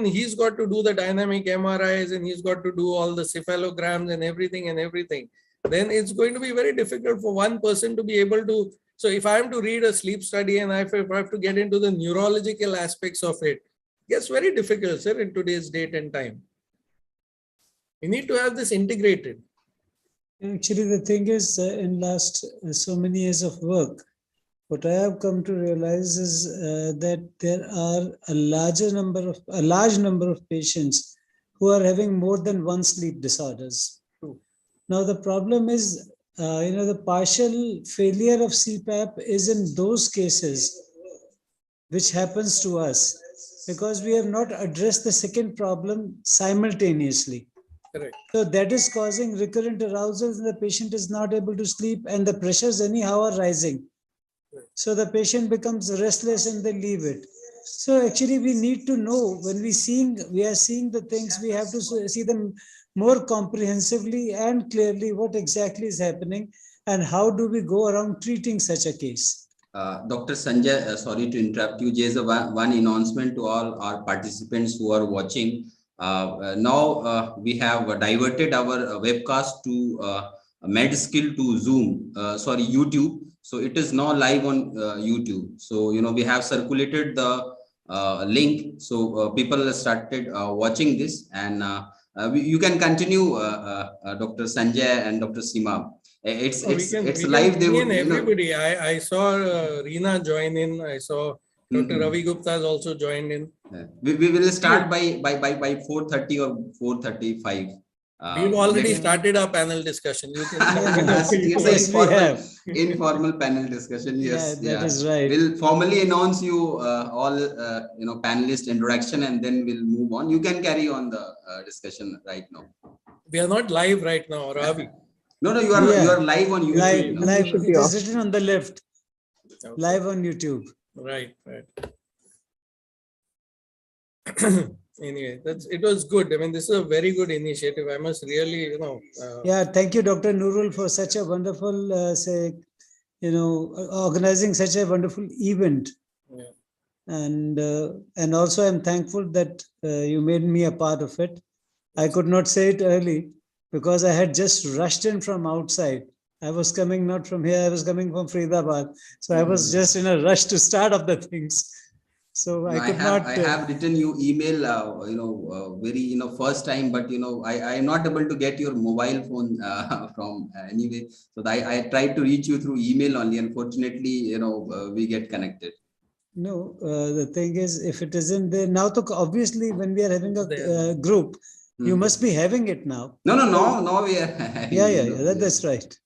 he's got to do the dynamic MRIs and he's got to do all the cephalograms and everything, then it's going to be very difficult for one person to be able to. So if I am to read a sleep study and if I have to get into the neurological aspects of it, it's very difficult, sir, in today's date and time. We need to have this integrated. Actually, the thing is, in last so many years of work, what I have come to realize is that there are a large number of patients who are having more than one sleep disorders. Now, the problem is, the partial failure of CPAP is in those cases which happens to us because we have not addressed the second problem simultaneously. Correct. So that is causing recurrent arousals and the patient is not able to sleep and the pressures anyhow are rising. So the patient becomes restless and they leave it. So actually we need to know when we are seeing the things, we have to see them more comprehensively and clearly what exactly is happening and how do we go around treating such a case. Dr. Sanjay, sorry to interrupt you. There's one announcement to all our participants who are watching. Now we have diverted our webcast to MedSkill to Zoom, YouTube. So it is now live on YouTube. So, we have circulated the link. So people started watching this and you can continue, Dr. Sanjay and Dr. Seema. It's live. They would, everybody. I saw Reena join in. I saw Dr. Ravi Gupta has also joined in. We will start by 4:30 or 4:35. We've already started our panel discussion. You can informal panel discussion. Yes, that is right. We'll formally announce you all panelist introduction and then we'll move on. You can carry on the discussion right now. We are not live right now, Ravi. No, you are live on YouTube. Live. It is written on the left. Okay. Live on YouTube. Right. Anyway, it was good. I mean, this is a very good initiative. I must really, thank you, Dr. Nurul, for such a wonderful, organizing such a wonderful event. Yeah. And also I'm thankful that you made me a part of it. I could not say it early because I had just rushed in from outside. I was coming not from here, I was coming from Faridabad. So I was just in a rush to start off the things. So I have written you email, very, first time, but, I am not able to get your mobile phone from anyway. So I tried to reach you through email only. Unfortunately, we get connected. No, the thing is, if it isn't there now, obviously when we are having a group, you must be having it now. No, we are having that's right.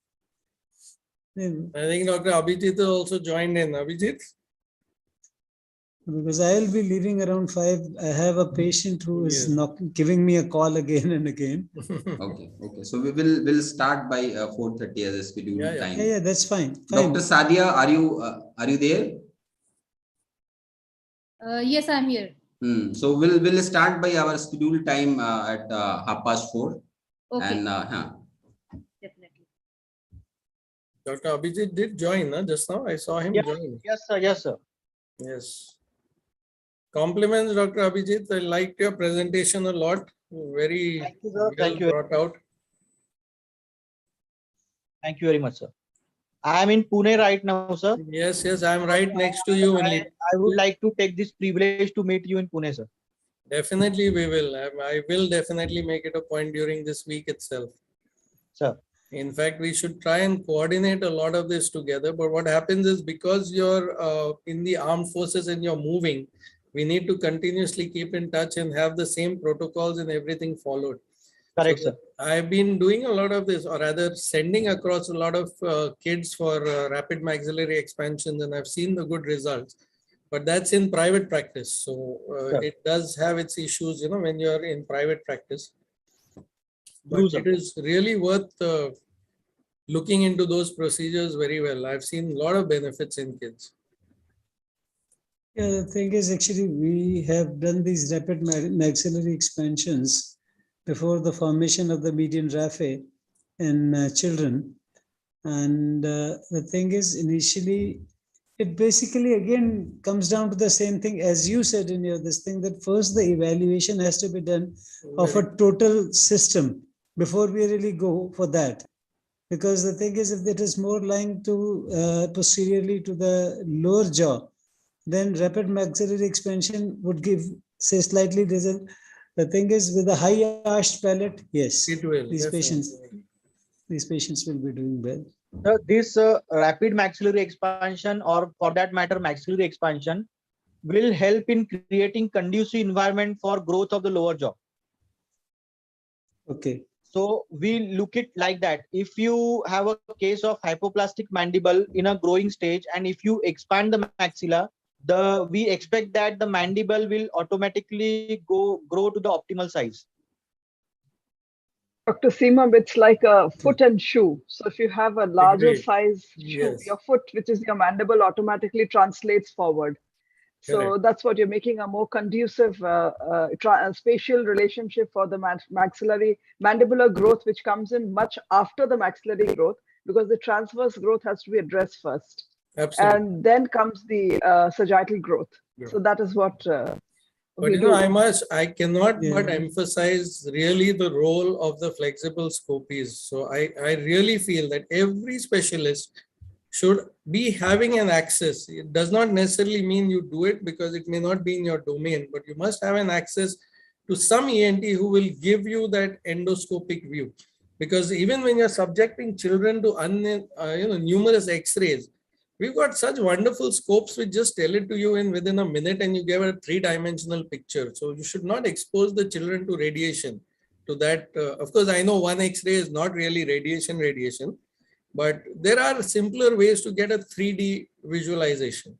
I think Dr. Abhijit also joined in. Abhijit? Because I'll be leaving around 5. I have a patient who is giving me a call again and again. Okay. So we'll start by 4:30 as a scheduled time. Yeah, that's fine. Dr. Sadia, are you there? Yes, I'm here. So we'll start by our scheduled time at 4:30. Okay. And Definitely. Dr. Abhijit did join just now. I saw him join. Yes, sir. Yes. Compliments, Dr. Abhijit. I liked your presentation a lot. Very brought out. Thank you very much, sir. I am in Pune right now, sir. Yes, I'm right next to you. I would like to take this privilege to meet you in Pune, sir. Definitely we will. I will definitely make it a point during this week itself. Sir. In fact, we should try and coordinate a lot of this together. But what happens is because you're in the armed forces and you're moving, we need to continuously keep in touch and have the same protocols and everything followed. Correct, sir. I've been doing a lot of this, or rather sending across a lot of kids for rapid maxillary expansions, and I've seen the good results. But that's in private practice. So it does have its issues, when you're in private practice. But it is really worth looking into those procedures very well. I've seen a lot of benefits in kids. Yeah, the thing is, actually, we have done these rapid maxillary expansions before the formation of the median raphe in children. And the thing is, initially, it basically again comes down to the same thing as you said in your this thing, that first the evaluation has to be done of a total system before we really go for that. Because the thing is, if it is more lying to posteriorly to the lower jaw, then rapid maxillary expansion would give, say, slightly result. The thing is, with a high arched palate, yes, It will. these Definitely. patients will be doing well. This rapid maxillary expansion, or for that matter, maxillary expansion, will help in creating conducive environment for growth of the lower jaw. Okay. So we look it like that. If you have a case of hypoplastic mandible in a growing stage, and if you expand the maxilla, we expect that the mandible will automatically grow to the optimal size. Dr. Seema, it's like a foot and shoe. So if you have a larger Agreed. size shoe, Yes. your foot, which is your mandible, automatically translates forward. So Correct. that's what you're making a more conducive spatial relationship for the maxillary mandibular growth, which comes in much after the maxillary growth, because the transverse growth has to be addressed first. Absolutely. And then comes the sagittal growth. So that is what But we you know, do. I cannot but Yeah. emphasize really the role of the flexible scopies. So I really feel that every specialist should be having an access. It does not necessarily mean you do it, because it may not be in your domain, but you must have an access to some ENT who will give you that endoscopic view. Because even when you're subjecting children to numerous X-rays, we've got such wonderful scopes which just tell it to you in within a minute, and you give a three-dimensional picture. So you should not expose the children to radiation. To that, of course, I know one X-ray is not really radiation, but there are simpler ways to get a 3D visualization.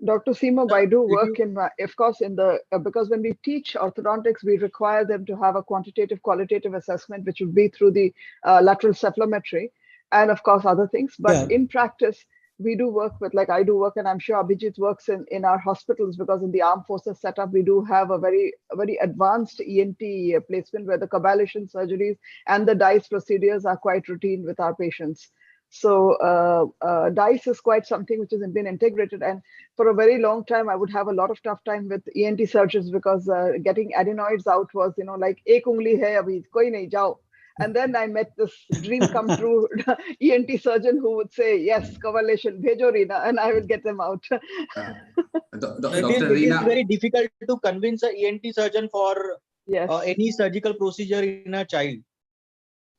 Dr. Seema, I do work in, of course, in the, because when we teach orthodontics, we require them to have a quantitative, qualitative assessment, which would be through the lateral cephalometry and of course other things. But in practice, we do work with, like I do work, and I'm sure Abhijit works in our hospitals, because in the armed forces setup, we do have a very advanced ENT placement where the cobalation surgeries and the DICE procedures are quite routine with our patients. So DICE is quite something which has been integrated. And for a very long time, I would have a lot of tough time with ENT surgeons, because getting adenoids out was, like, ek ungli hai abhi, koi nahi jao. And then I met this dream come true ENT surgeon who would say, yes, covalation, bhejo Rina, and I will get them out. Dr. It Rina, is very difficult to convince an ENT surgeon for Yes. any surgical procedure in a child.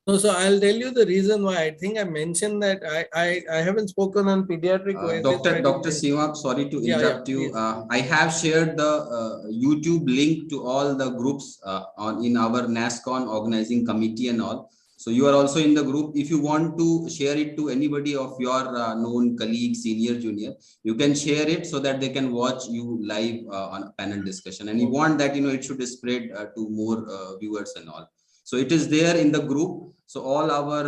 No, so I'll tell you the reason why. I think I mentioned that I haven't spoken on pediatric. Dr. Seema, sorry to interrupt you. I have shared the YouTube link to all the groups in our NASCON organizing committee and all. So you are also in the group. If you want to share it to anybody of your known colleagues, senior, junior, you can share it so that they can watch you live on a panel discussion. And you want that, it should spread to more viewers and all. So it is there in the group. So all our,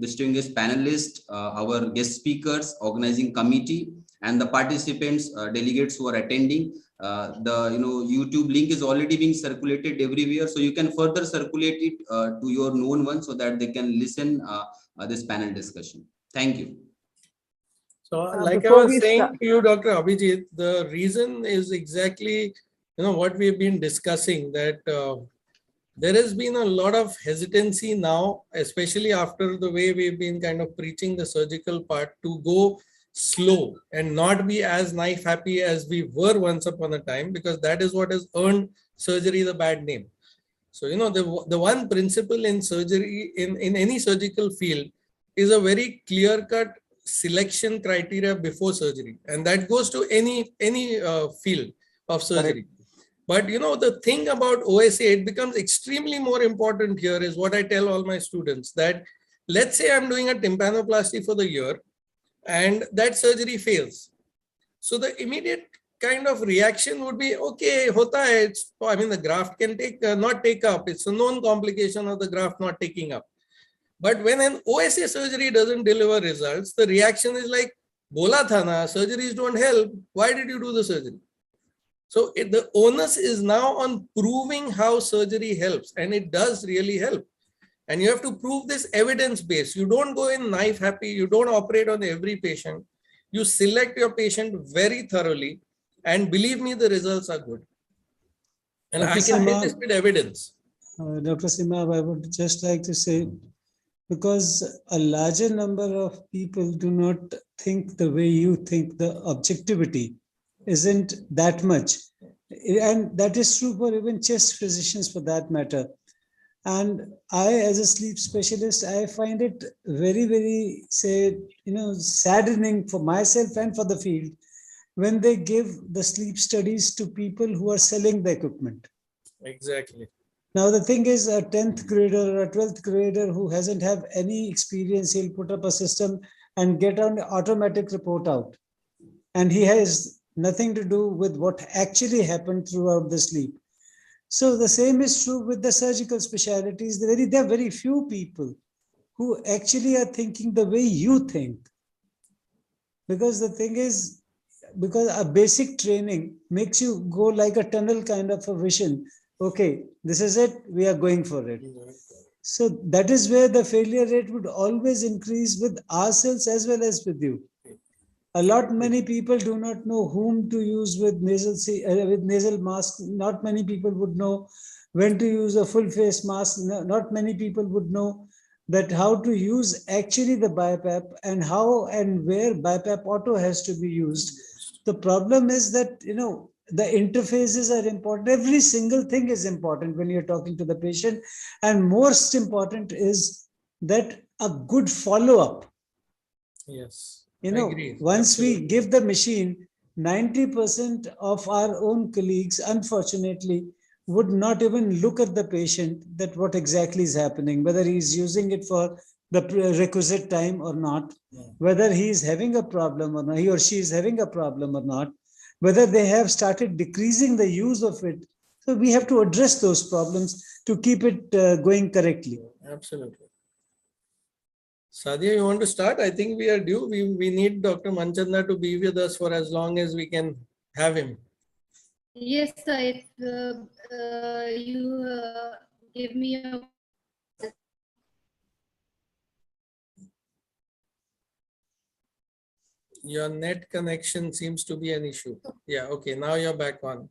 distinguished panelists, our guest speakers, organizing committee, and the participants, delegates who are attending, the YouTube link is already being circulated everywhere. So you can further circulate it to your known ones so that they can listen this panel discussion. Thank you. So like I was saying to you, Dr. Abhijit, the reason is exactly, what we've been discussing, that there has been a lot of hesitancy now, especially after the way we've been kind of preaching the surgical part, to go slow and not be as knife happy as we were once upon a time, because that is what has earned surgery the bad name. So, the one principle in surgery, in any surgical field, is a very clear-cut selection criteria before surgery. And that goes to any field of surgery. But the thing about OSA, it becomes extremely more important here, is what I tell all my students, that let's say I'm doing a tympanoplasty for the year and that surgery fails. So the immediate kind of reaction would be, okay, hota hai, the graft can not take up. It's a known complication of the graft not taking up. But when an OSA surgery doesn't deliver results, the reaction is like, bola tha na, surgeries don't help. Why did you do the surgery? So the onus is now on proving how surgery helps, and it does really help. And you have to prove this evidence-based. You don't go in knife happy. You don't operate on every patient. You select your patient very thoroughly, and believe me, the results are good. And I can say this with evidence. Dr. Simab, I would just like to say, because a larger number of people do not think the way you think, the objectivity isn't that much. And that is true for even chest physicians for that matter. And I, as a sleep specialist, I find it very, very, saddening for myself and for the field when they give the sleep studies to people who are selling the equipment. Exactly. Now, the thing is, a 10th grader or a 12th grader who hasn't have any experience, he'll put up a system and get an automatic report out. And he has nothing to do with what actually happened throughout the sleep. So the same is true with the surgical specialties. There are very few people who actually are thinking the way you think. Because the thing is, because a basic training makes you go like a tunnel kind of a vision. Okay, this is it, we are going for it. So that is where the failure rate would always increase with ourselves as well as with you. Many people do not know whom to use with nasal mask. Not many people would know when to use a full face mask. Not many people would know that how to use actually the BiPAP and how and where BiPAP auto has to be used. The problem is that, the interfaces are important. Every single thing is important when you're talking to the patient. And most important is that a good follow-up. Yes. Once we give the machine, 90% of our own colleagues, unfortunately, would not even look at the patient that what exactly is happening, whether he's using it for the requisite time or not, whether he is having a problem or not, he or she is having a problem or not, whether they have started decreasing the use of it. So we have to address those problems to keep it going correctly. Absolutely. Sadia, you want to start? I think we are due. We need Dr. Manchanda to be with us for as long as we can have him. Yes, sir. If you give me a... Your net connection seems to be an issue. Yeah, okay. Now you're back on.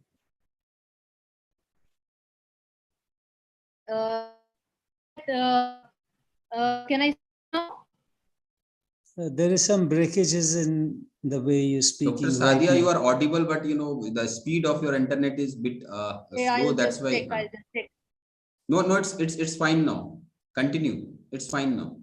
Can I now? There is some breakages in the way you speak. Dr. Sadia, you are audible, but the speed of your internet is bit slow. That's why. I'll just check. No, it's fine now. Continue. It's fine now.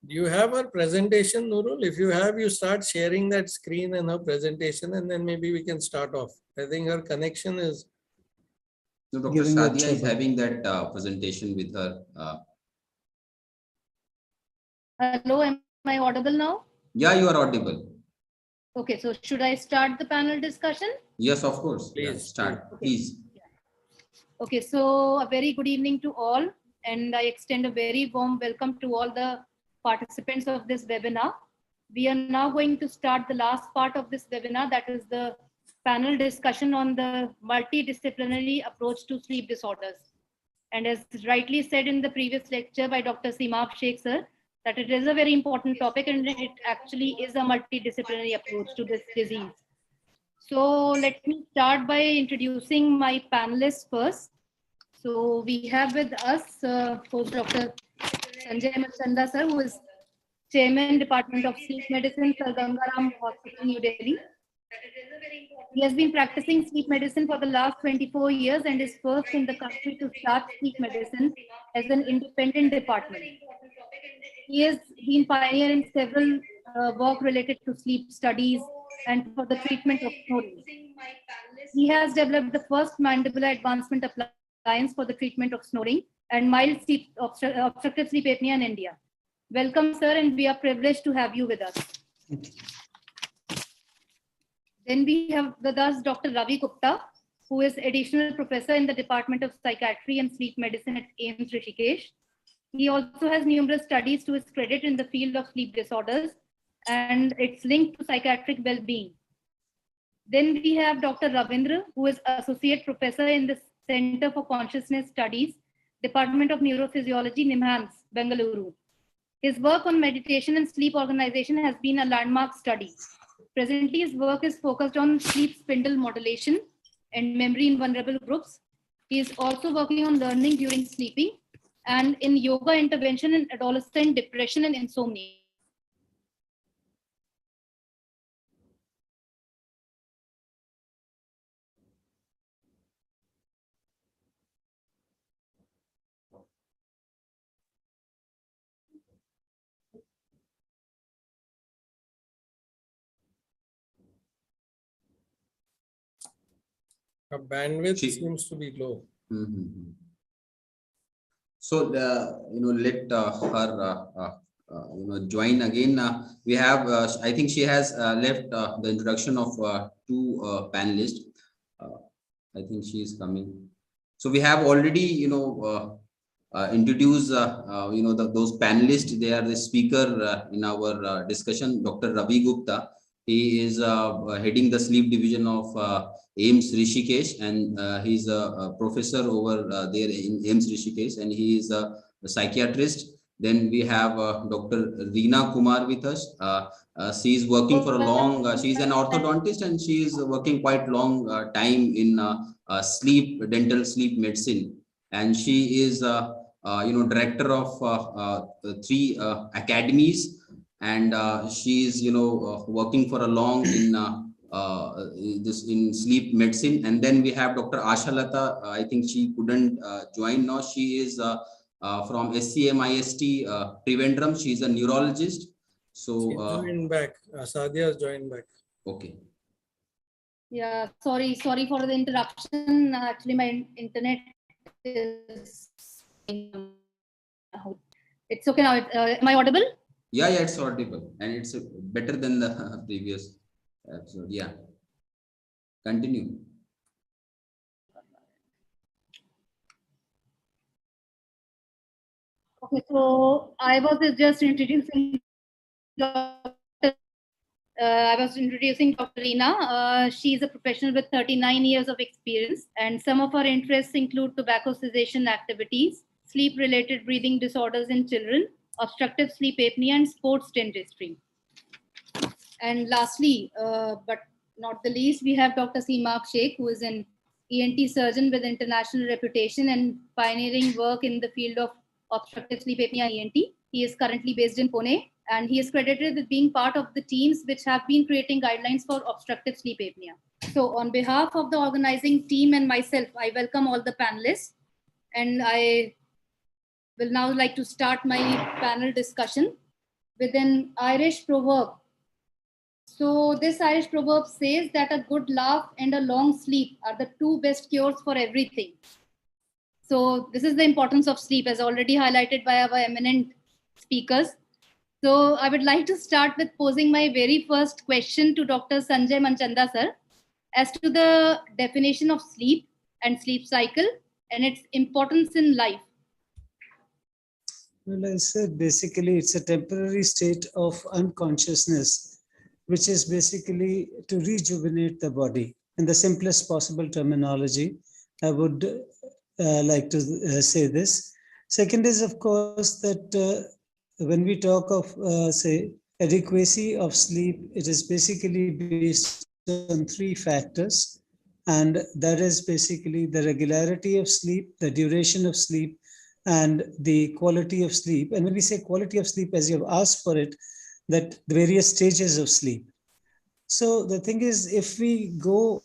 Do you have her presentation, Nurul? If you have, you start sharing that screen and her presentation, and then maybe we can start off. I think her connection is... No, Dr. Sadia is having that presentation with her. Hello, am I audible now? Yeah, you are audible. Okay, so should I start the panel discussion? Yes, of course. Please, yeah, start. Okay. Please. Okay, so a very good evening to all, and I extend a very warm welcome to all the participants of this webinar. We are now going to start the last part of this webinar, that is the panel discussion on the multidisciplinary approach to sleep disorders. And as rightly said in the previous lecture by Dr. Simab Sheikh sir, that it is a very important topic and it actually is a multidisciplinary approach to this disease. So let me start by introducing my panelists first. So we have with us host Dr. Sanjay Manchanda sir, who is Chairman, Department of Sleep Medicine, Sir Gangaram Hospital, New Delhi. He has been practicing sleep medicine for the last 24 years and is first in the country to start sleep medicine as an independent department. He has been pioneer in several work related to sleep studies and for the treatment of snoring. He has developed the first mandibular advancement appliance for the treatment of snoring and mild sleep, obstructive sleep apnea in India. Welcome, sir, and we are privileged to have you with us. Then we have with us Dr. Ravi Gupta, who is additional professor in the Department of Psychiatry and Sleep Medicine at AIIMS Rishikesh. He also has numerous studies to his credit in the field of sleep disorders and its linked to psychiatric well-being. Then we have Dr. Ravindra, who is associate professor in the Center for Consciousness Studies, Department of Neurophysiology, NIMHANS, Bengaluru. His work on meditation and sleep organization has been a landmark study. Presently, his work is focused on sleep spindle modulation and memory in vulnerable groups. He is also working on learning during sleeping and in yoga intervention in adolescent depression and insomnia. Her bandwidth seems to be low. Mm-hmm. So let her join again. We have I think she has left the introduction of two panelists. I think she is coming. So we have already introduced those panelists. They are the speaker in our discussion. Dr. Ravi Gupta. He is heading the sleep division of AIIMS Rishikesh, and he's a professor over there in AIIMS Rishikesh, and he is a psychiatrist. Then we have Dr. Reena Kumar with us. She is working for a long, she is an orthodontist, and she is working quite long time in dental sleep medicine. And she is, director of 3 academies, and she is, working for a long in sleep medicine. And then we have Dr. Ashalata. I think she couldn't join now. She is from SCMIST Trivandrum. She is a neurologist. So joined back. Sadia has joined back. Okay. Yeah, sorry for the interruption. Actually, my internet is. It's okay now. Am I audible? Yeah, it's audible, and it's better than the previous episode. Yeah, continue. Okay, so I was just introducing Dr. Reena. She is a professional with 39 years of experience, and some of her interests include tobacco cessation activities, sleep-related breathing disorders in children, obstructive sleep apnea, and sports dentistry. And lastly, but not the least, we have Dr. Seema Sheikh, who is an ENT surgeon with international reputation and pioneering work in the field of obstructive sleep apnea ENT. He is currently based in Pune, and he is credited with being part of the teams which have been creating guidelines for obstructive sleep apnea. So on behalf of the organizing team and myself, I welcome all the panelists, and I will now like to start my panel discussion with an Irish proverb. So this Irish proverb says that a good laugh and a long sleep are the 2 best cures for everything. So this is the importance of sleep, as already highlighted by our eminent speakers. So I would like to start with posing my very first question to Dr. Sanjay Manchanda sir as to the definition of sleep and sleep cycle and its importance in life. Well, I said basically it's a temporary state of unconsciousness, which is basically to rejuvenate the body. In the simplest possible terminology, I would like to say this. Second is, of course, that when we talk of, say, adequacy of sleep, it is basically based on 3 factors. And that is basically the regularity of sleep, the duration of sleep, and the quality of sleep. And when we say quality of sleep, as you have asked for it, that the various stages of sleep. So the thing is, if we go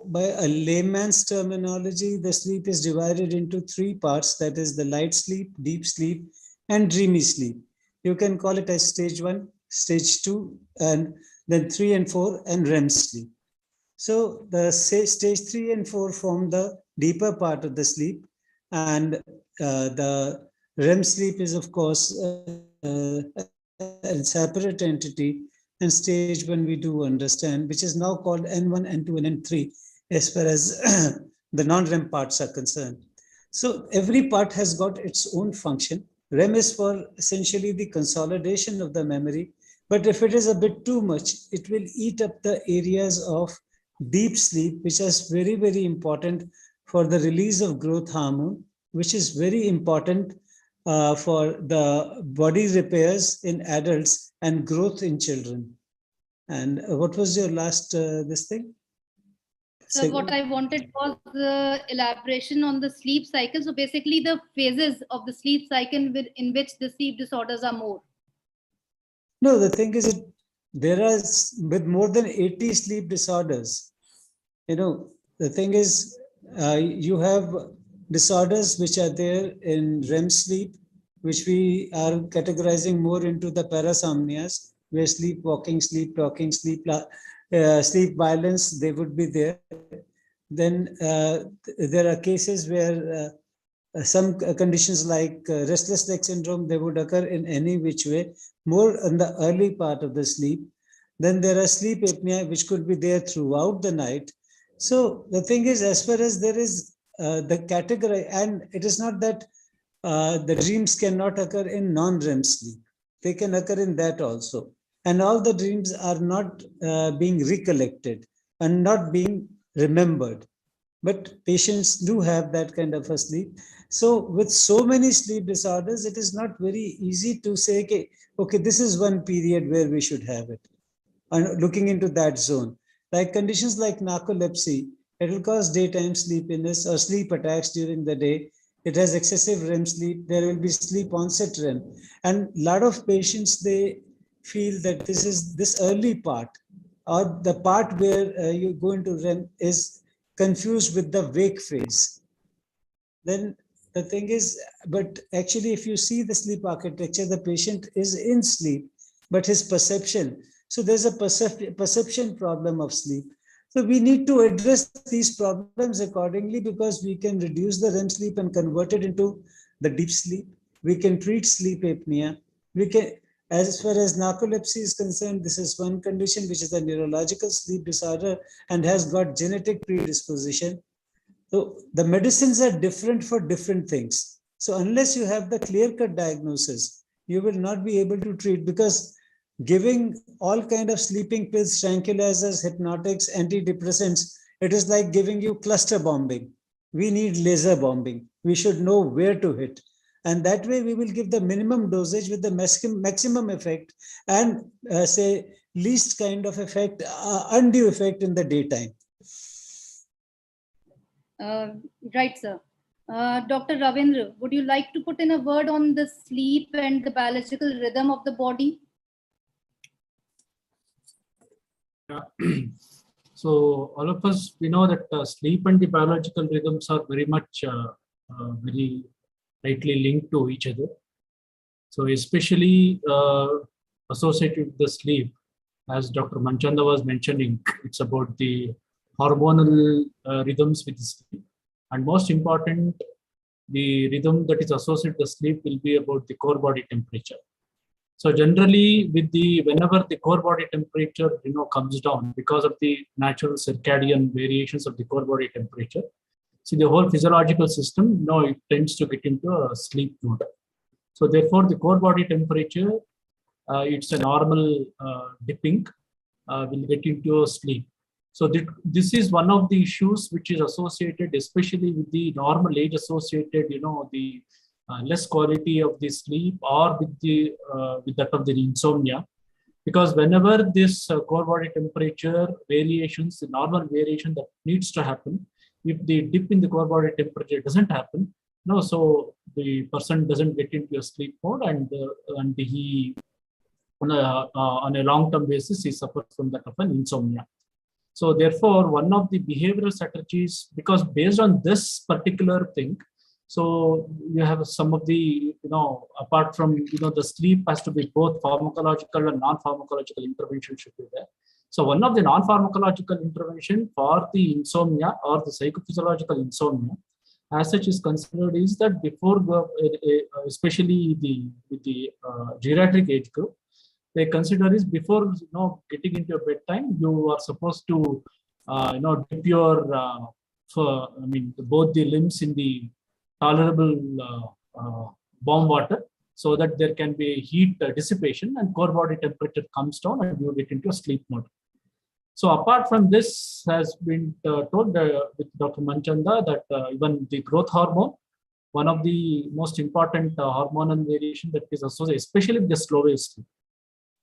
by a layman's terminology, the sleep is divided into 3 parts. That is the light sleep, deep sleep, and dreamy sleep. You can call it as stage 1, stage 2, and then 3 and 4, and REM sleep. So the stage 3 and 4 form the deeper part of the sleep, and the REM sleep is, of course, a separate entity, and stage 1 we do understand, which is now called N1, N2, and N3, as far as the non-REM parts are concerned. So every part has got its own function. REM is for essentially the consolidation of the memory, but if it is a bit too much, it will eat up the areas of deep sleep, which is very, very important for the release of growth hormone, which is very important for the body repairs in adults and growth in children. And what was your last this thing? So what I wanted was the elaboration on the sleep cycle. So basically the phases of the sleep cycle in which the sleep disorders are more. No, the thing is, there are with more than 80 sleep disorders. You know, the thing is, you have disorders which are there in REM sleep, which we are categorizing more into the parasomnias, where sleepwalking, sleep talking, sleep violence, they would be there. Then there are cases where some conditions like restless leg syndrome, they would occur in any which way, more in the early part of the sleep. Then there are sleep apnea, which could be there throughout the night. So the thing is, as far as there is the category, and it is not that the dreams cannot occur in non-REM sleep. They can occur in that also. And all the dreams are not being recollected and not being remembered. But patients do have that kind of a sleep. So with so many sleep disorders, it is not very easy to say, okay, this is one period where we should have it. And looking into that zone, like conditions like narcolepsy, it will cause daytime sleepiness or sleep attacks during the day. It has excessive REM sleep. There will be sleep onset REM. And a lot of patients, they feel that this is this early part or the part where you go into REM is confused with the wake phase. Then the thing is, but actually if you see the sleep architecture, the patient is in sleep, but his perception, so there's a perception problem of sleep. So we need to address these problems accordingly, because we can reduce the REM sleep and convert it into the deep sleep. We can treat sleep apnea. We can, as far as narcolepsy is concerned, this is one condition which is a neurological sleep disorder and has got genetic predisposition. So the medicines are different for different things. So unless you have the clear-cut diagnosis, you will not be able to treat, because giving all kind of sleeping pills, tranquilizers, hypnotics, antidepressants, it is like giving you cluster bombing. We need laser bombing. We should know where to hit. And that way we will give the minimum dosage with the maximum effect and say least kind of effect, undue effect in the daytime. Right, sir. Dr. Ravindra, would you like to put in a word on the sleep and the biological rhythm of the body? Yeah. So all of us, we know that sleep and the biological rhythms are very much very tightly linked to each other. So especially associated with the sleep, as Dr. Manchanda was mentioning, it's about the hormonal rhythms with the sleep. And most important, the rhythm that is associated with the sleep will be about the core body temperature. So generally, with whenever the core body temperature comes down because of the natural circadian variations of the core body temperature, see the whole physiological system it tends to get into a sleep mode. So therefore, the core body temperature, it's a normal dipping, will get into a sleep. So this is one of the issues which is associated, especially with the normal age associated, the less quality of the sleep, or with that of the insomnia, because whenever this core body temperature variations, the normal variation that needs to happen, if the dip in the core body temperature doesn't happen, so the person doesn't get into a sleep mode, and he on a long-term basis he suffers from that of an insomnia. So therefore, one of the behavioral strategies, because based on this particular thing, so you have some of the, apart from, the sleep has to be both pharmacological and non-pharmacological intervention should be there. So one of the non-pharmacological intervention for the insomnia or the psychophysiological insomnia as such is considered is that before, especially with the geriatric age group, they consider is before getting into your bedtime, you are supposed to dip your both the limbs in the tolerable warm water, so that there can be heat dissipation and core body temperature comes down and you get into a sleep mode. So apart from this, has been told with Dr. Manchanda that even the growth hormone, one of the most important hormonal variation that is associated, especially with the slow wave sleep.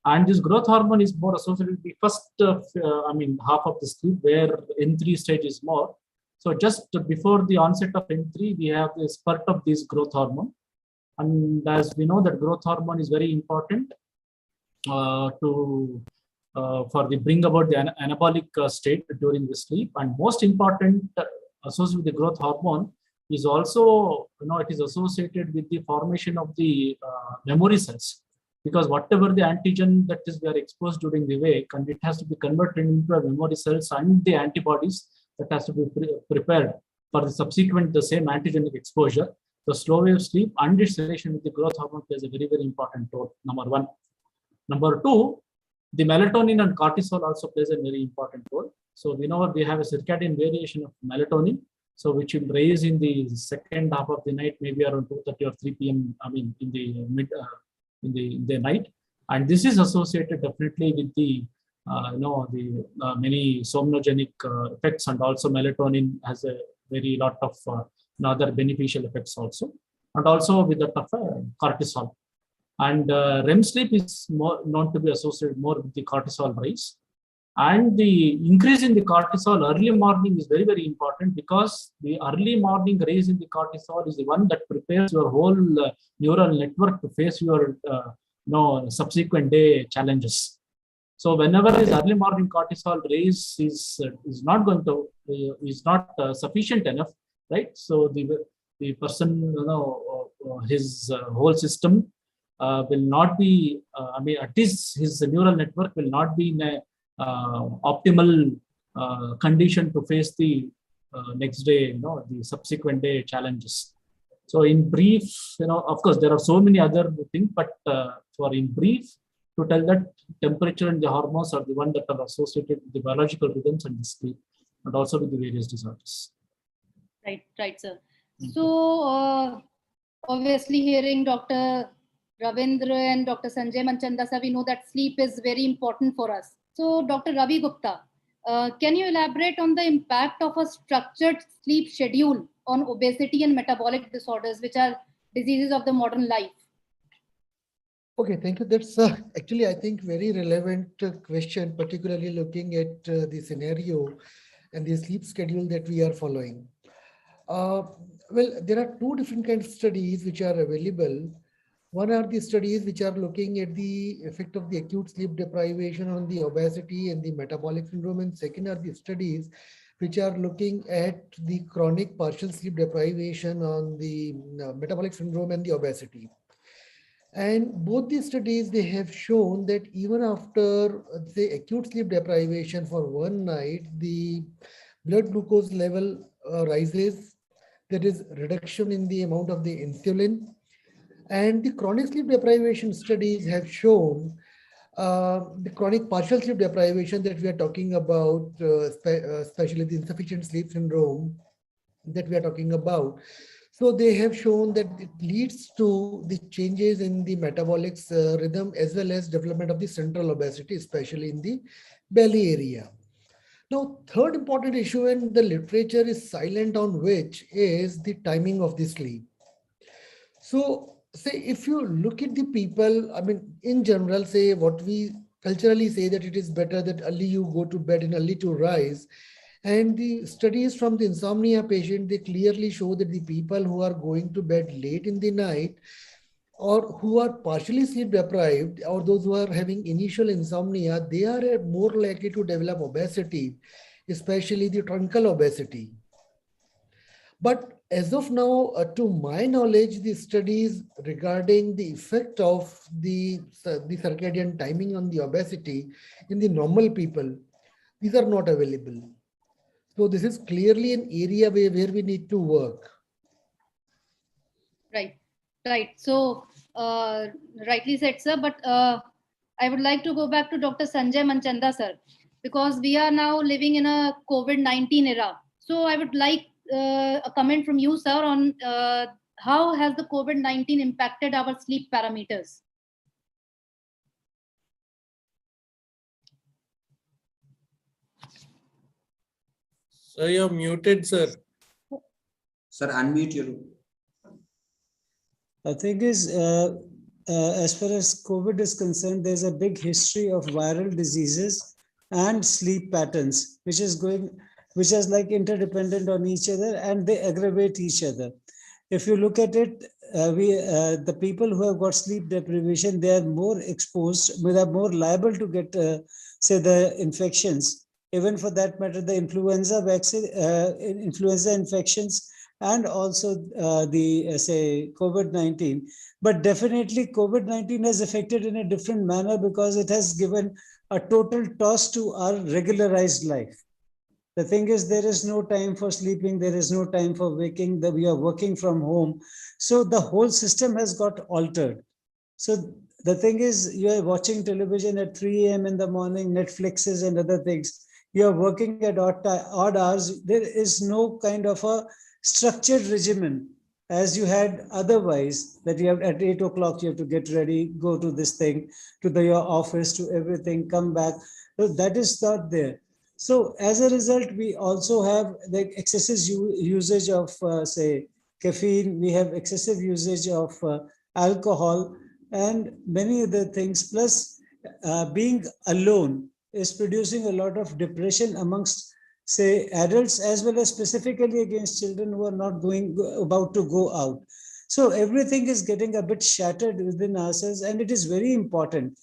And this growth hormone is more associated with the first, half of the sleep, where N3 stage is more. So just before the onset of N3, we have the spurt of this growth hormone. And as we know that growth hormone is very important for the bring about the anabolic state during the sleep. And most important associated with the growth hormone is also, it is associated with the formation of the memory cells. Because whatever the antigen that is we are exposed during the wake, and it has to be converted into a memory cells and the antibodies that has to be prepared for the subsequent the same antigenic exposure. The slow wave sleep and its relation with the growth hormone plays a very, very important role, number one. Number two, the melatonin and cortisol also plays a very important role. So we know we have a circadian variation of melatonin, so which will raise in the second half of the night, maybe around 2:30 or 3 p.m. In the mid in the night, and this is associated definitely with the many somnogenic effects, and also melatonin has a very lot of other beneficial effects also, and also with the cortisol. And REM sleep is more known to be associated more with the cortisol rise. And the increase in the cortisol early morning is very, very important, because the early morning raise in the cortisol is the one that prepares your whole neural network to face your subsequent day challenges. So whenever this early morning cortisol raise is not sufficient enough, right? So the person, his whole system will not be, at least his neural network will not be in a optimal condition to face the next day, the subsequent day challenges. So in brief, of course, there are so many other things, but for in brief, to tell that temperature and the hormones are the one that are associated with the biological rhythms and the sleep, and also with the various disorders. Right, sir. So obviously hearing Dr. Ravindra and Dr. Sanjay Manchanda, sir, we know that sleep is very important for us. So Dr. Ravi Gupta, can you elaborate on the impact of a structured sleep schedule on obesity and metabolic disorders, which are diseases of the modern life? Okay, thank you. That's actually, I think, very relevant question, particularly looking at the scenario and the sleep schedule that we are following. Well, there are two different kinds of studies which are available. One are the studies which are looking at the effect of the acute sleep deprivation on the obesity and the metabolic syndrome, and second are the studies which are looking at the chronic partial sleep deprivation on the metabolic syndrome and the obesity. And both these studies, they have shown that even after the acute sleep deprivation for one night, the blood glucose level rises. There is reduction in the amount of the insulin. And the chronic sleep deprivation studies have shown the chronic partial sleep deprivation that we are talking about, especially the insufficient sleep syndrome that we are talking about. So they have shown that it leads to the changes in the metabolic rhythm, as well as development of the central obesity, especially in the belly area. Now, third important issue, and the literature is silent on which, is the timing of the sleep. So say if you look at the people, in general, say what we culturally say that it is better that early you go to bed and early to rise. And the studies from the insomnia patient, they clearly show that the people who are going to bed late in the night, or who are partially sleep deprived, or those who are having initial insomnia, they are more likely to develop obesity, especially the truncal obesity. But as of now, to my knowledge, the studies regarding the effect of the circadian timing on the obesity in the normal people, these are not available. So this is clearly an area where we need to work. Right. So rightly said, sir. But I would like to go back to Dr. Sanjay Manchanda, sir, because we are now living in a COVID-19 era. So I would like a comment from you, sir, on how has the COVID-19 impacted our sleep parameters? So you're muted, sir. Sir, unmute your. The thing is, as far as COVID is concerned, there's a big history of viral diseases and sleep patterns, which is like interdependent on each other, and they aggravate each other. If you look at it, the people who have got sleep deprivation, they are more exposed, they are more liable to get, say, the infections. Even for that matter, the influenza vaccine, influenza infections, and also say COVID-19. But definitely COVID-19 has affected in a different manner because it has given a total toss to our regularized life. The thing is, there is no time for sleeping, there is no time for waking, that we are working from home. So the whole system has got altered. So the thing is, you are watching television at 3 a.m. in the morning, Netflixes and other things. You are working at odd hours. There is no kind of a structured regimen as you had otherwise, that you have at 8 o'clock, you have to get ready, go to this thing, to your office, to everything, come back. So that is not there. So as a result, we also have the excessive usage of, say, caffeine. We have excessive usage of alcohol and many other things. Plus, being alone is producing a lot of depression amongst, say, adults, as well as specifically against children who are not about to go out. So everything is getting a bit shattered within ourselves, and it is very important.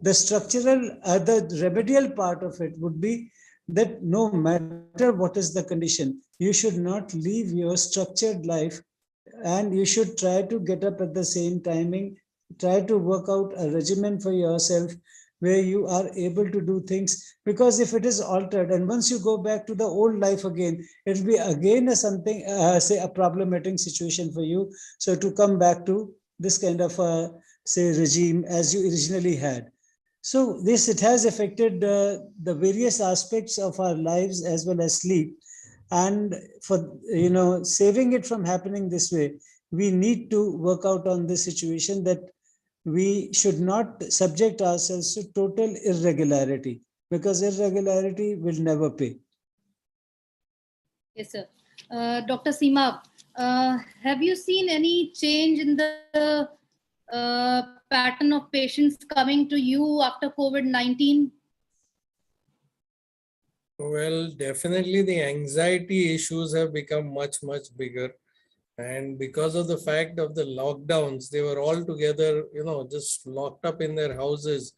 The structural, the remedial part of it would be that no matter what is the condition, you should not leave your structured life, and you should try to get up at the same timing, try to work out a regimen for yourself where you are able to do things, because if it is altered and once you go back to the old life again, it will be again something, say, a problematic situation for you. So to come back to this kind of say regime as you originally had. So this, it has affected the various aspects of our lives as well as sleep. And for, saving it from happening this way, we need to work out on this situation, that we should not subject ourselves to total irregularity, because irregularity will never pay. Yes, sir. Dr. Seema, have you seen any change in the pattern of patients coming to you after COVID-19? Well, definitely the anxiety issues have become much, much bigger. And because of the fact of the lockdowns, they were all together, just locked up in their houses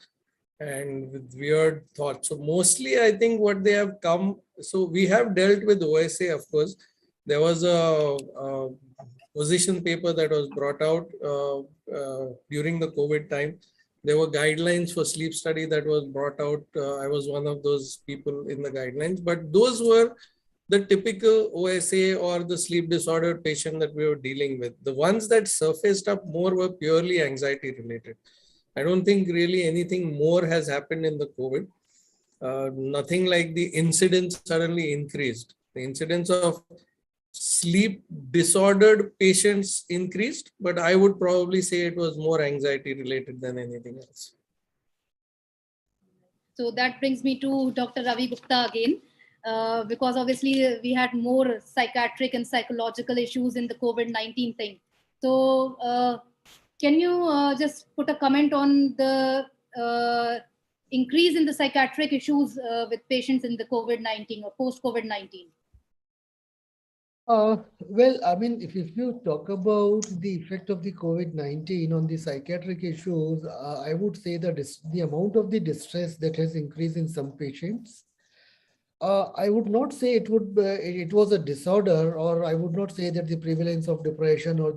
and with weird thoughts. So mostly, I think what they have come, so we have dealt with OSA, of course. There was a position paper that was brought out during the COVID time. There were guidelines for sleep study that was brought out. I was one of those people in the guidelines, but those were the typical OSA or the sleep disordered patient that we were dealing with. The ones that surfaced up more were purely anxiety related. I don't think really anything more has happened in the COVID. Nothing like the incidence suddenly increased. The incidence of sleep disordered patients increased, but I would probably say it was more anxiety related than anything else. So that brings me to Dr. Ravi Gupta again. Because obviously we had more psychiatric and psychological issues in the COVID-19 thing. So can you just put a comment on the increase in the psychiatric issues with patients in the COVID-19 or post-COVID-19? Well, I mean, if you talk about the effect of the COVID-19 on the psychiatric issues, I would say that the amount of the distress that has increased in some patients. I would not say it was a disorder, or I would not say that the prevalence of depression or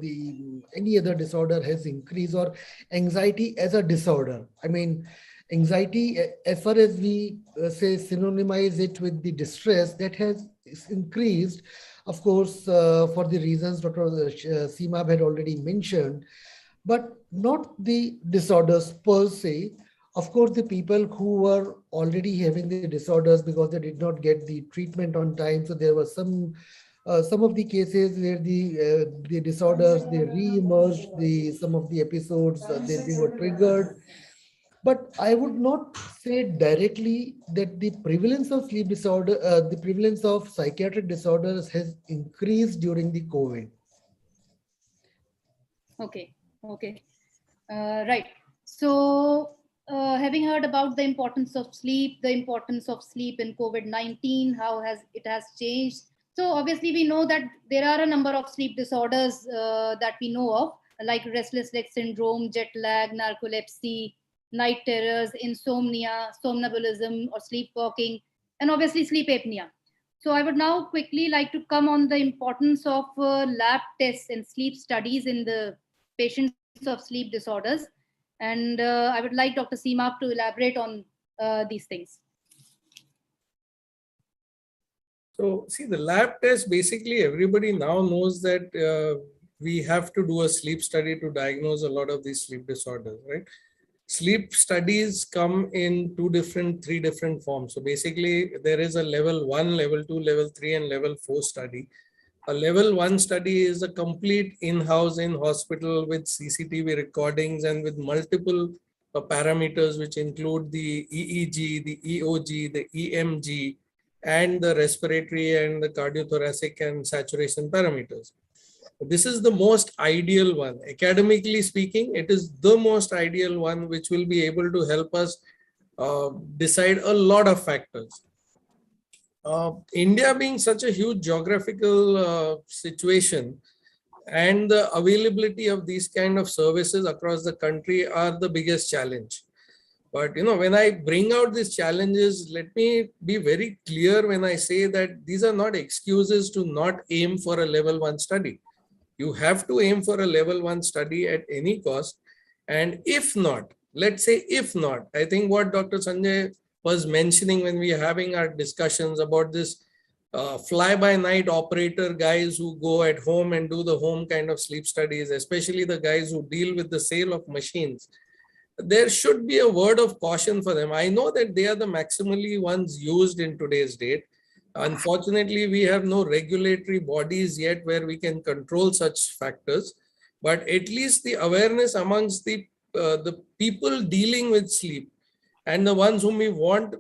any other disorder has increased, or anxiety as a disorder. I mean, anxiety, as far as we say synonymize it with the distress, that has increased, of course, for the reasons Dr. Seema had already mentioned, but not the disorders per se. Of course, the people who were already having the disorders because they did not get the treatment on time. So there were some of the cases where the disorders, they re-emerged, some of the episodes, they were triggered. But I would not say directly that the prevalence of sleep disorder, the prevalence of psychiatric disorders has increased during the COVID. Okay. Right. So, having heard about the importance of sleep in COVID-19, how it has changed. So obviously we know that there are a number of sleep disorders that we know of, like restless leg syndrome, jet lag, narcolepsy, night terrors, insomnia, somnambulism or sleepwalking, and obviously sleep apnea. So I would now quickly like to come on the importance of lab tests and sleep studies in the patients of sleep disorders. And I would like Dr. Seema to elaborate on these things. So see, the lab test, basically everybody now knows that we have to do a sleep study to diagnose a lot of these sleep disorders, right? Sleep studies come in three different forms. So basically there is a level 1, level 2, level 3 and level 4 study. A level 1 study is a complete in-house, in-hospital with CCTV recordings and with multiple parameters, which include the EEG, the EOG, the EMG, and the respiratory and the cardiothoracic and saturation parameters. This is the most ideal one. Academically speaking, it is the most ideal one, which will be able to help us decide a lot of factors. India being such a huge geographical situation, and the availability of these kind of services across the country are the biggest challenge. But when I bring out these challenges, let me be very clear when I say that these are not excuses to not aim for a level 1 study. You have to aim for a level 1 study at any cost. And if not, let's say if not, I think what Dr. Sanjay was mentioning when we are having our discussions about this fly-by-night operator guys who go at home and do the home kind of sleep studies, especially the guys who deal with the sale of machines, there should be a word of caution for them. I know that they are the maximally ones used in today's date. Unfortunately, we have no regulatory bodies yet where we can control such factors, but at least the awareness amongst the people dealing with sleep and the ones whom we want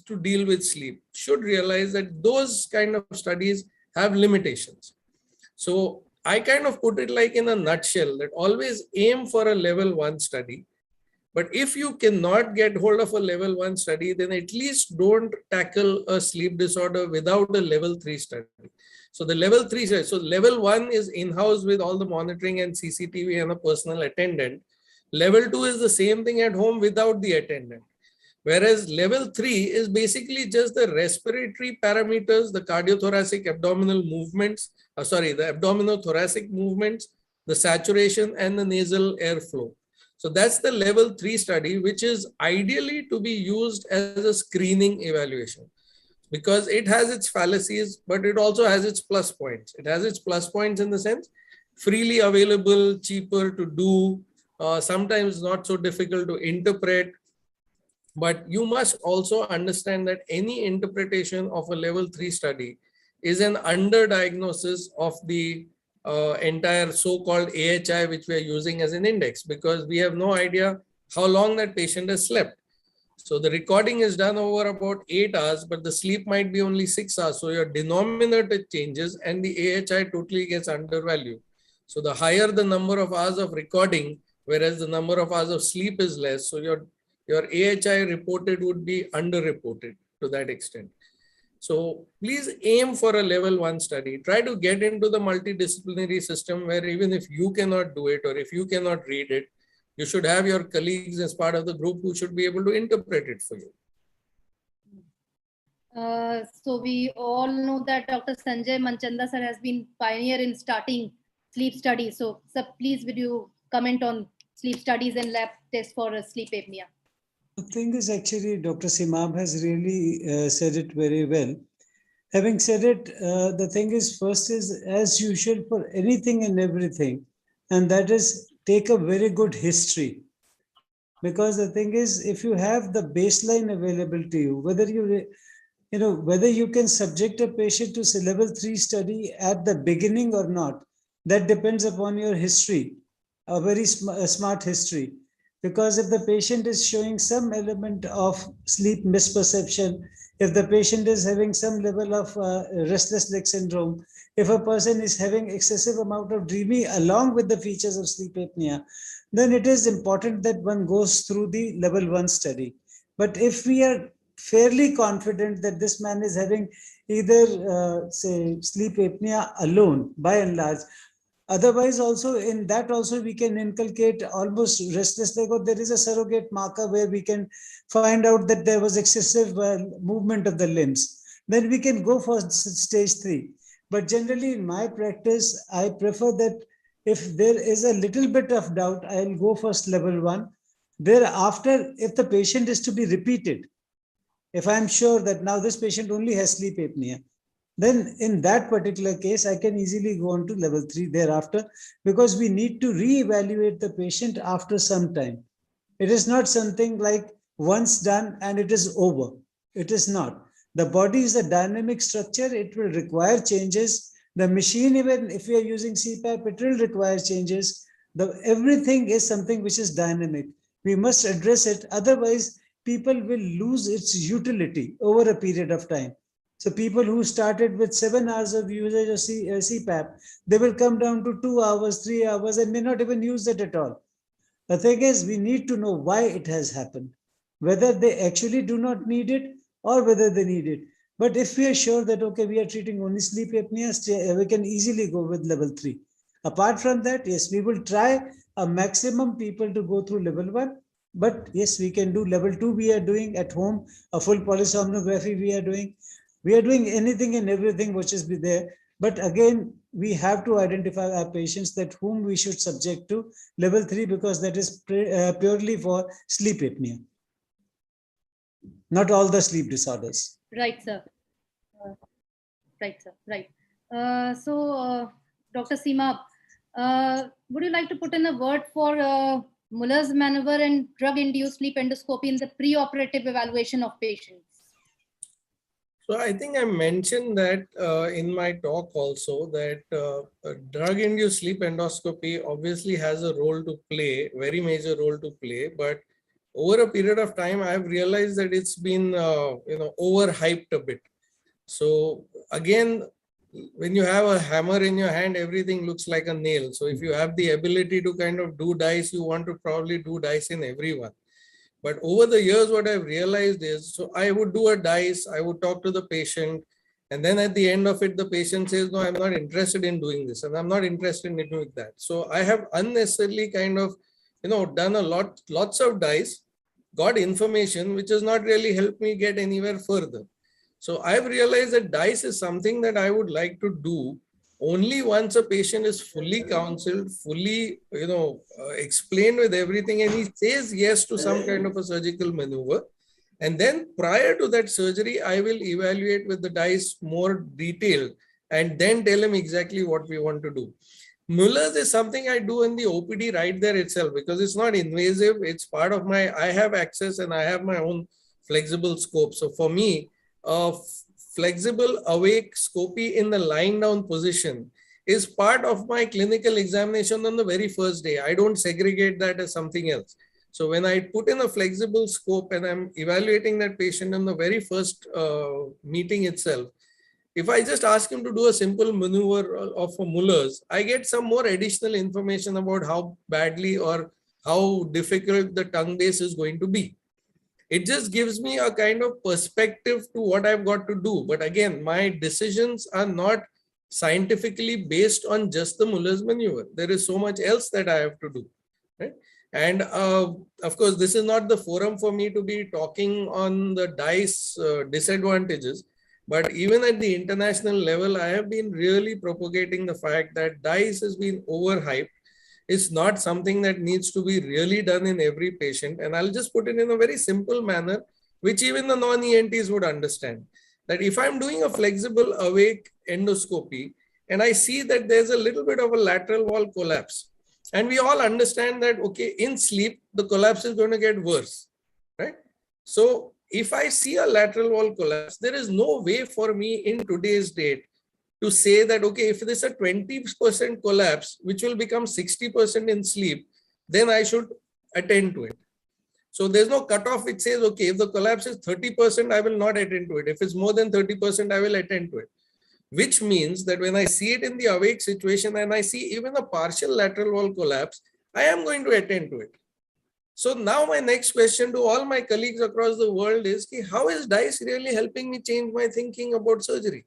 to deal with sleep should realize that those kind of studies have limitations. So I kind of put it like in a nutshell that always aim for a level 1 study. But if you cannot get hold of a level 1 study, then at least don't tackle a sleep disorder without a level 3 study. So the level 3 study, so level 1 is in-house with all the monitoring and CCTV and a personal attendant. Level 2 is the same thing at home without the attendant. Whereas level 3 is basically just the respiratory parameters, the cardiothoracic abdominal movements, the abdominothoracic movements, the saturation and the nasal airflow. So that's the level 3 study, which is ideally to be used as a screening evaluation because it has its fallacies, but it also has its plus points. It has its plus points in the sense freely available, cheaper to do, sometimes not so difficult to interpret. But you must also understand that any interpretation of a level 3 study is an underdiagnosis of the entire so-called AHI, which we are using as an index, because we have no idea how long that patient has slept. So the recording is done over about 8 hours, but the sleep might be only 6 hours. So your denominator changes and the AHI totally gets undervalued. So the higher the number of hours of recording, whereas the number of hours of sleep is less, so your AHI reported would be underreported to that extent. So please aim for a level 1 study. Try to get into the multidisciplinary system where even if you cannot do it or if you cannot read it, you should have your colleagues as part of the group who should be able to interpret it for you. So we all know that Dr. Sanjay Manchanda sir has been pioneer in starting sleep studies. So sir, please would you comment on sleep studies and lab tests for sleep apnea? The thing is actually Dr. Simab has really said it very well. Having said it, the thing is first is as usual for anything and everything, and that is take a very good history. Because the thing is, if you have the baseline available to you, whether you can subject a patient to a level 3 study at the beginning or not, that depends upon your history, a very smart history. Because if the patient is showing some element of sleep misperception, if the patient is having some level of restless leg syndrome, if a person is having excessive amount of dreaming along with the features of sleep apnea, then it is important that one goes through the level 1 study. But if we are fairly confident that this man is having either say sleep apnea alone by and large, otherwise also in that also we can inculcate almost restless leg, or there is a surrogate marker where we can find out that there was excessive movement of the limbs, then we can go for stage 3. But generally in my practice, I prefer that if there is a little bit of doubt, I'll go first level 1. Thereafter, if the patient is to be repeated, if I'm sure that now this patient only has sleep apnea, then in that particular case, I can easily go on to level 3 thereafter, because we need to reevaluate the patient after some time. It is not something like once done and it is over. It is not. The body is a dynamic structure. It will require changes. The machine, even if we are using CPAP, it will require changes. Everything is something which is dynamic. We must address it. Otherwise, people will lose its utility over a period of time. So people who started with 7 hours of usage of CPAP, they will come down to 2 hours, 3 hours, and may not even use it at all. The thing is, we need to know why it has happened, whether they actually do not need it or whether they need it. But if we are sure that, okay, we are treating only sleep apnea, we can easily go with level 3. Apart from that, yes, we will try a maximum people to go through level 1. But yes, we can do level 2. We are doing at home, a full polysomnography we are doing. We are doing anything and everything which is there. But again, we have to identify our patients that whom we should subject to level 3, because that is purely for sleep apnea, not all the sleep disorders. Right, sir. Right. Dr. Seema, would you like to put in a word for Muller's maneuver and drug-induced sleep endoscopy in the pre-operative evaluation of patients? So I think I mentioned that in my talk also, that drug-induced sleep endoscopy obviously has a role to play, very major role to play. But over a period of time, I've realized that it's been overhyped a bit. So again, when you have a hammer in your hand, everything looks like a nail. So if you have the ability to kind of do dice, you want to probably do dice in everyone. But over the years, what I've realized is, so I would do a dice, I would talk to the patient, and then at the end of it, the patient says, no, I'm not interested in doing this, and I'm not interested in doing that. So I have unnecessarily kind of, done lots of dice, got information, which has not really helped me get anywhere further. So I've realized that dice is something that I would like to do only once a patient is fully counseled, fully, explained with everything, and he says yes to some kind of a surgical maneuver. And then prior to that surgery, I will evaluate with the dice more detailed and then tell him exactly what we want to do. Muller's is something I do in the OPD right there itself, because it's not invasive. It's part of I have access and I have my own flexible scope. So for me, flexible awake scopy in the lying down position is part of my clinical examination on the very first day. I don't segregate that as something else. So when I put in a flexible scope and I'm evaluating that patient in the very first meeting itself, if I just ask him to do a simple maneuver of a Muller's, I get some more additional information about how badly or how difficult the tongue base is going to be. It just gives me a kind of perspective to what I've got to do. But again, my decisions are not scientifically based on just the Muller's maneuver. There is so much else that I have to do. Right? And of course, this is not the forum for me to be talking on the dice disadvantages. But even at the international level, I have been really propagating the fact that dice has been overhyped. It's not something that needs to be really done in every patient. And I'll just put it in a very simple manner, which even the non-ENTs would understand. That if I'm doing a flexible awake endoscopy and I see that there's a little bit of a lateral wall collapse, and we all understand that, okay, in sleep, the collapse is going to get worse, right? So if I see a lateral wall collapse, there is no way for me in today's date to say that, okay, if there's a 20% collapse, which will become 60% in sleep, then I should attend to it. So there's no cutoff which says, okay, if the collapse is 30%, I will not attend to it. If it's more than 30%, I will attend to it. Which means that when I see it in the awake situation and I see even a partial lateral wall collapse, I am going to attend to it. So now my next question to all my colleagues across the world is, how is DICE really helping me change my thinking about surgery?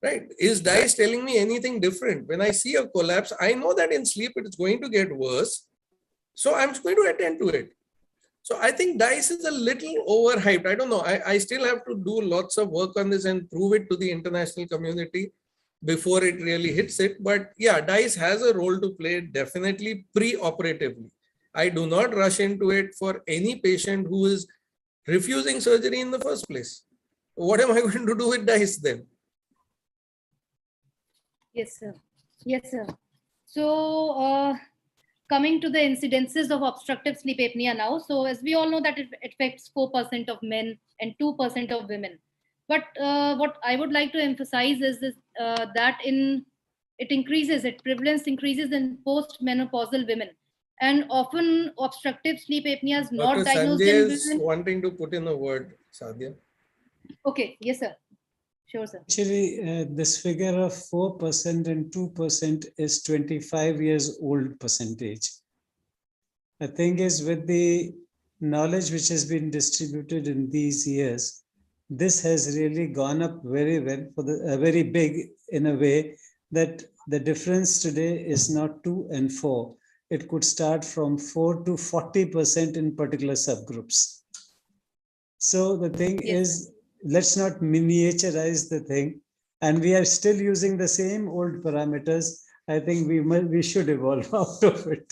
Right? Is DICE telling me anything different? When I see a collapse, I know that in sleep it is going to get worse. So I'm going to attend to it. So I think DICE is a little overhyped. I don't know. I still have to do lots of work on this and prove it to the international community before it really hits it. But yeah, DICE has a role to play definitely pre-operatively. I do not rush into it for any patient who is refusing surgery in the first place. What am I going to do with DICE then? Yes, sir. Yes, sir. So coming to the incidences of obstructive sleep apnea now. So as we all know that it affects 4% of men and 2% of women. But what I would like to emphasize is this, that prevalence increases in post-menopausal women. And often obstructive sleep apnea is not Dr. diagnosed Sanjay in is women. wanting to put in a word, Sadhya. Okay, yes, sir. Sure, sir. Actually, this figure of 4% and 2% is 25 years old percentage. The thing is, with the knowledge which has been distributed in these years, this has really gone up very well, for the very big in a way that the difference today is not 2 and 4. It could start from 4 to 40% in particular subgroups. So the thing is, let's not miniaturize the thing. And we are still using the same old parameters. I think we should evolve out of it.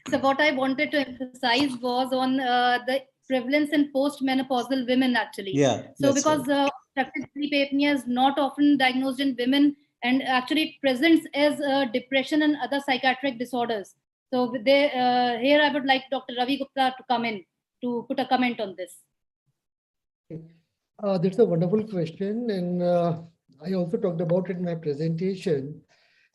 So what I wanted to emphasize was on the prevalence in post-menopausal women actually. Yeah. So because obstructive sleep apnea is not often diagnosed in women, and actually it presents as depression and other psychiatric disorders. So here I would like Dr. Ravi Gupta to come in to put a comment on this. That's a wonderful question, and I also talked about it in my presentation.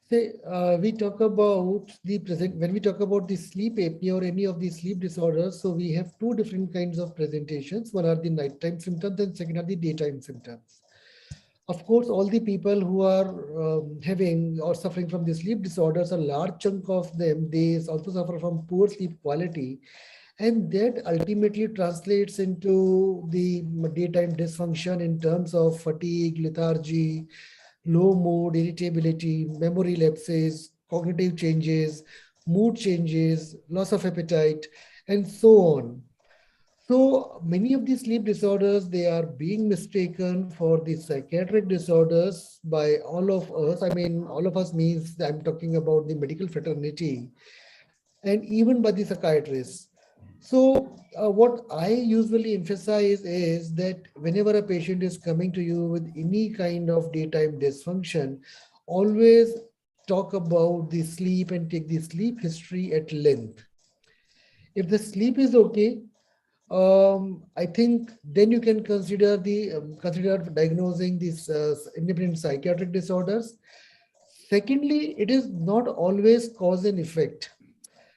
Say, we talk about when we talk about the sleep apnea or any of the sleep disorders, so we have two different kinds of presentations. One are the nighttime symptoms and second are the daytime symptoms. Of course, all the people who are having or suffering from the sleep disorders, a large chunk of them, they also suffer from poor sleep quality. And that ultimately translates into the daytime dysfunction in terms of fatigue, lethargy, low mood, irritability, memory lapses, cognitive changes, mood changes, loss of appetite, and so on. So many of these sleep disorders, they are being mistaken for the psychiatric disorders by all of us. I mean, all of us means I'm talking about the medical fraternity and even by the psychiatrists. So what I usually emphasize is that whenever a patient is coming to you with any kind of daytime dysfunction, always talk about the sleep and take the sleep history at length. If the sleep is okay, I think then you can consider diagnosing these independent psychiatric disorders. Secondly, it is not always cause and effect.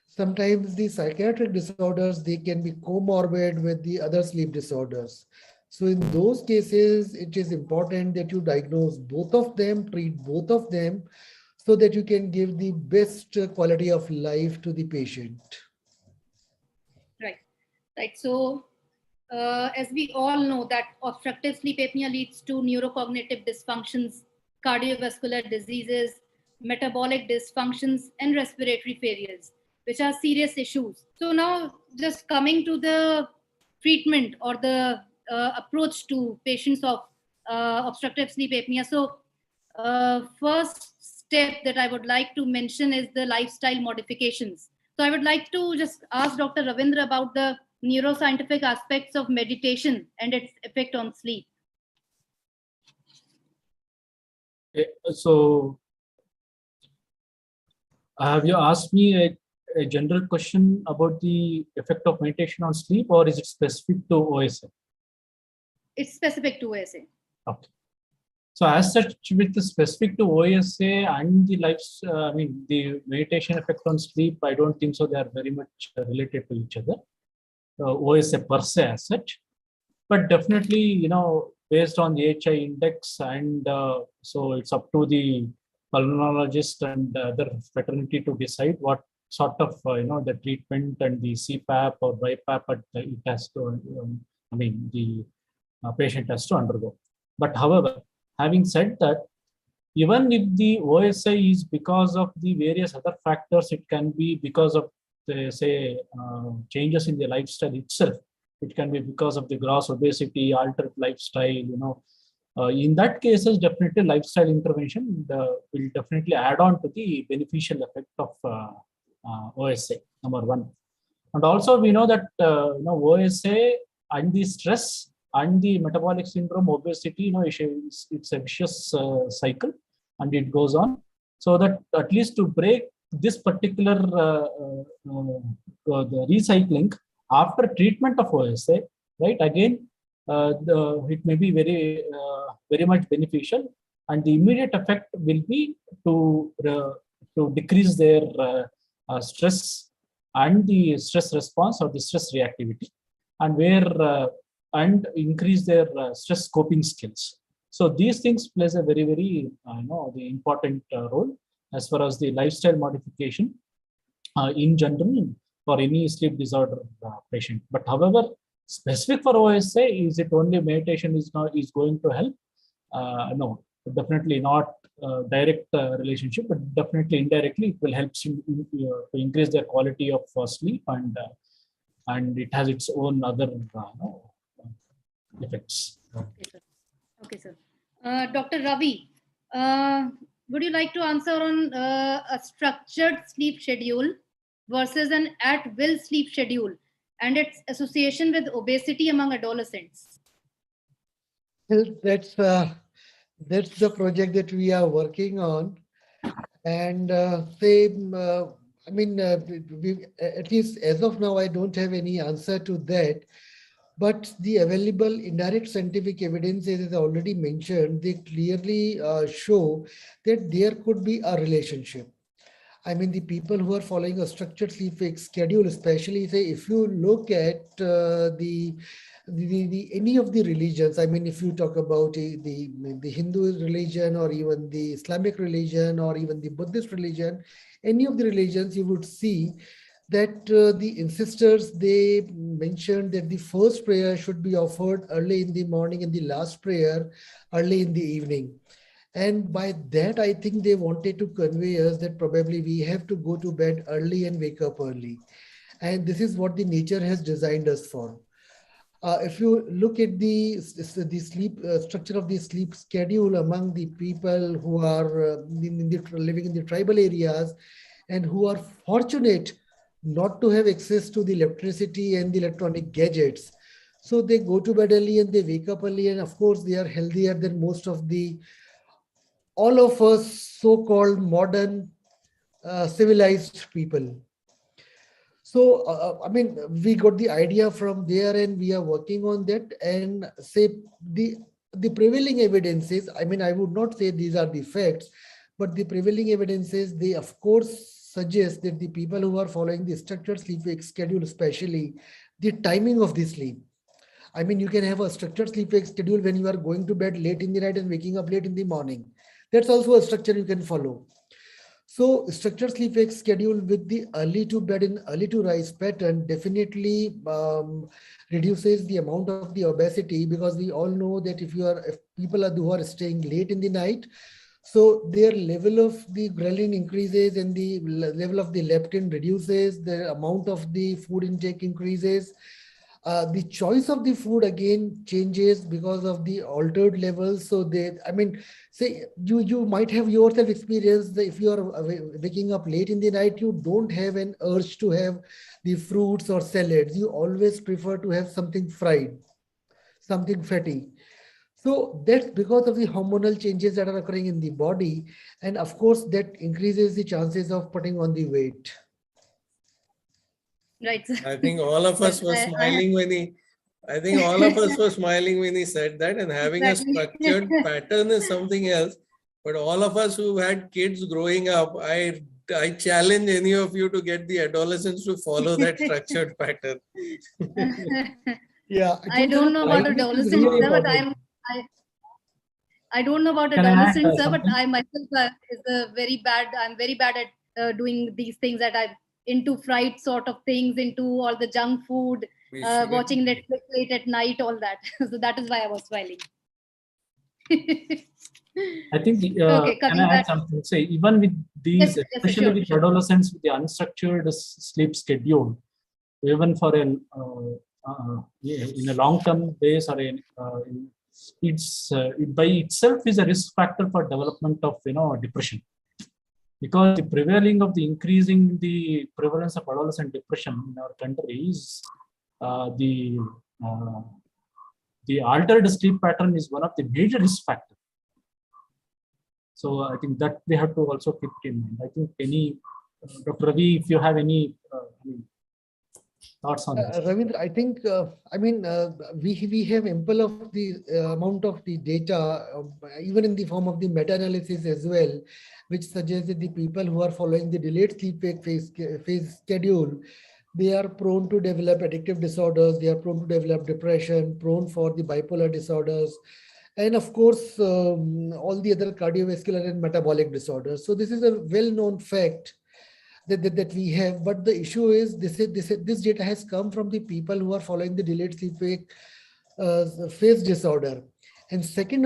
Sometimes the psychiatric disorders, they can be comorbid with the other sleep disorders. So in those cases, it is important that you diagnose both of them, treat both of them, so that you can give the best quality of life to the patient. Right. So as we all know that obstructive sleep apnea leads to neurocognitive dysfunctions, cardiovascular diseases, metabolic dysfunctions, and respiratory failures, which are serious issues. So now just coming to the treatment or the approach to patients of obstructive sleep apnea. So first step that I would like to mention is the lifestyle modifications. So I would like to just ask Dr. Ravindra about the neuroscientific aspects of meditation and its effect on sleep. So have you asked me a general question about the effect of meditation on sleep, or is it specific to OSA? It's specific to OSA. Okay. So as such, with the specific to OSA and the the meditation effect on sleep, I don't think so. They are very much related to each other. OSA per se as such, but definitely, based on the HI index, and so it's up to the pulmonologist and other fraternity to decide what sort of the treatment and the CPAP or BiPAP it has to, the patient has to undergo. But however, having said that, even if the OSA is because of the various other factors, it can be because of say changes in the lifestyle itself. It can be because of the gross obesity, altered lifestyle. In that cases, definitely lifestyle intervention will definitely add on to the beneficial effect of OSA, number one. And also we know that OSA and the stress and the metabolic syndrome, obesity, it's a vicious cycle, and it goes on. So that at least to break this particular the recycling after treatment of OSA, right? Again, it may be very much beneficial, and the immediate effect will be to decrease their stress and the stress response or the stress reactivity, and increase their stress coping skills. So these things plays a very the important role as far as the lifestyle modification in general for any sleep disorder patient. But however, specific for OSA, is it only meditation is going to help? No, definitely not direct relationship, but definitely indirectly it will help to increase their quality of sleep, and it has its own other effects. Okay, sir. Dr. Ravi, would you like to answer on a structured sleep schedule versus an at-will sleep schedule and its association with obesity among adolescents? Well, that's the project that we are working on, and we, at least as of now, I don't have any answer to that. But the available indirect scientific evidence, as I already mentioned, they clearly show that there could be a relationship. I mean, the people who are following a structured sleep wake schedule, especially, say, if you look at any of the religions, I mean, if you talk about the Hindu religion, or even the Islamic religion, or even the Buddhist religion, any of the religions, you would see that the ancestors, they mentioned that the first prayer should be offered early in the morning and the last prayer early in the evening. And by that, I think they wanted to convey us that probably we have to go to bed early and wake up early. And this is what the nature has designed us for. If you look at the sleep structure of the sleep schedule among the people who are living in the tribal areas and who are fortunate not to have access to the electricity and the electronic gadgets. So they go to bed early and they wake up early, and of course they are healthier than all of us so-called modern civilized people. So, I mean, we got the idea from there and we are working on that, and say the prevailing evidences, I mean, I would not say these are the facts, but the prevailing evidences, they of course suggest that the people who are following the structured sleep-wake schedule, especially the timing of the sleep. I mean, you can have a structured sleep-wake schedule when you are going to bed late in the night and waking up late in the morning. That's also a structure you can follow. So structured sleep-wake schedule with the early to bed and early to rise pattern definitely reduces the amount of the obesity, because we all know that if people who are staying late in the night, so their level of the ghrelin increases and the level of the leptin reduces, the amount of the food intake increases. The choice of the food again changes because of the altered levels. So say you might have yourself experienced that if you are waking up late in the night, you don't have an urge to have the fruits or salads. You always prefer to have something fried, something fatty. So that's because of the hormonal changes that are occurring in the body. And of course, that increases the chances of putting on the weight. Right. I think all of us were smiling when he I think all of us were smiling when he said that, and having Exactly. a structured pattern is something else. But all of us who had kids growing up, I challenge any of you to get the adolescents to follow that structured pattern. Yeah, I don't know about timing is adolescents, really sir, but important. I don't know about Can I add adolescents, sir, but something? I myself I'm very bad at doing these things, that I'm into fried sort of things, into all the junk food, We shouldn't- watching Netflix late at night, all that. So that is why I was smiling. I think, Okay, can coming I add back. something? Say, even with these, Yes, especially sure, with sure. adolescents with the unstructured sleep schedule, even for in a long-term base or it by itself is a risk factor for development of depression, because the prevailing of the increasing the prevalence of adolescent depression in our country is uh, the uh, the altered sleep pattern is one of the major risk factors. So I think that we have to also keep it in mind. I think Dr. Ravi, if you have any thoughts on this. Ravindra, I think, we have ample of the amount of the data, even in the form of the meta-analysis as well, which suggests that the people who are following the delayed sleep wake phase schedule, they are prone to develop addictive disorders, they are prone to develop depression, prone for the bipolar disorders, and of course, all the other cardiovascular and metabolic disorders. So this is a well-known fact that we have, but the issue is this data has come from the people who are following the delayed sleep wake phase disorder. And second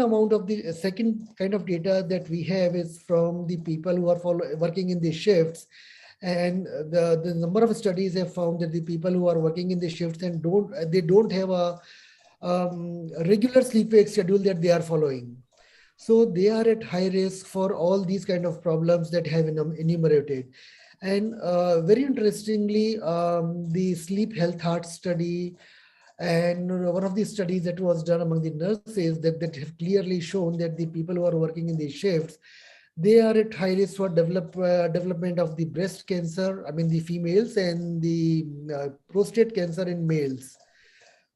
kind of data that we have is from the people who are working in the shifts. And the number of studies have found that the people who are working in the shifts and don't have a regular sleep wake schedule that they are following. So they are at high risk for all these kind of problems that have enumerated. And very interestingly, the sleep health heart study and one of the studies that was done among the nurses that have clearly shown that the people who are working in these shifts, they are at high risk for development of the breast cancer, I mean the females, and the prostate cancer in males.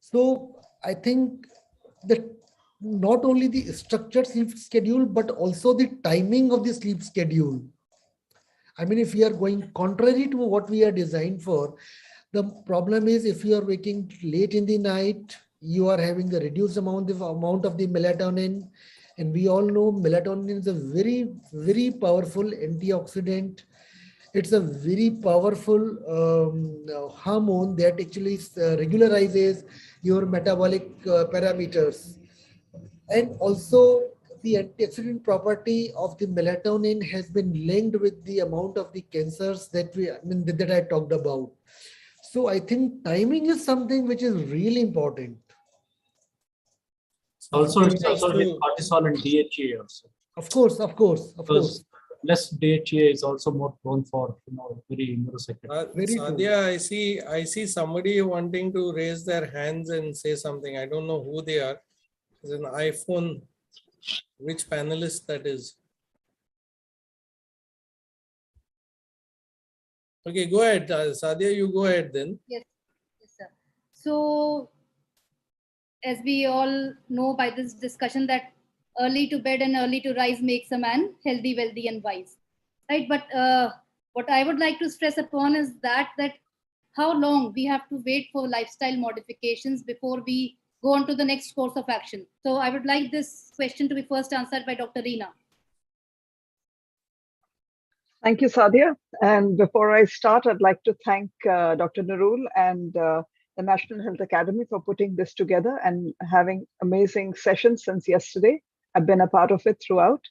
So I think that not only the structured sleep schedule, but also the timing of the sleep schedule. I mean, if we are going contrary to what we are designed for, the problem is if you are waking late in the night, you are having the reduced amount of the melatonin. And we all know melatonin is a very, very powerful antioxidant. It's a very powerful hormone that actually regularizes your metabolic parameters. And also the antioxidant property of the melatonin has been linked with the amount of the cancers that I talked about. So I think timing is something which is really important. Also, it's also with cortisol and DHEA also. Of course. Because less DHEA is also more prone for very neuropsychiatric. Sadia, I see somebody wanting to raise their hands and say something. I don't know who they are. It's an iPhone. Which panelist that is? Okay, go ahead, Sadia. You go ahead then. Yes, sir. So, as we all know by this discussion, that early to bed and early to rise makes a man healthy, wealthy, and wise, right? But what I would like to stress upon is that how long we have to wait for lifestyle modifications before we go on to the next course of action. So I would like this question to be first answered by Dr. Reena. Thank you, Sadia. And before I start, I'd like to thank Dr. Nurul and the National Health Academy for putting this together and having amazing sessions since yesterday. I've been a part of it throughout,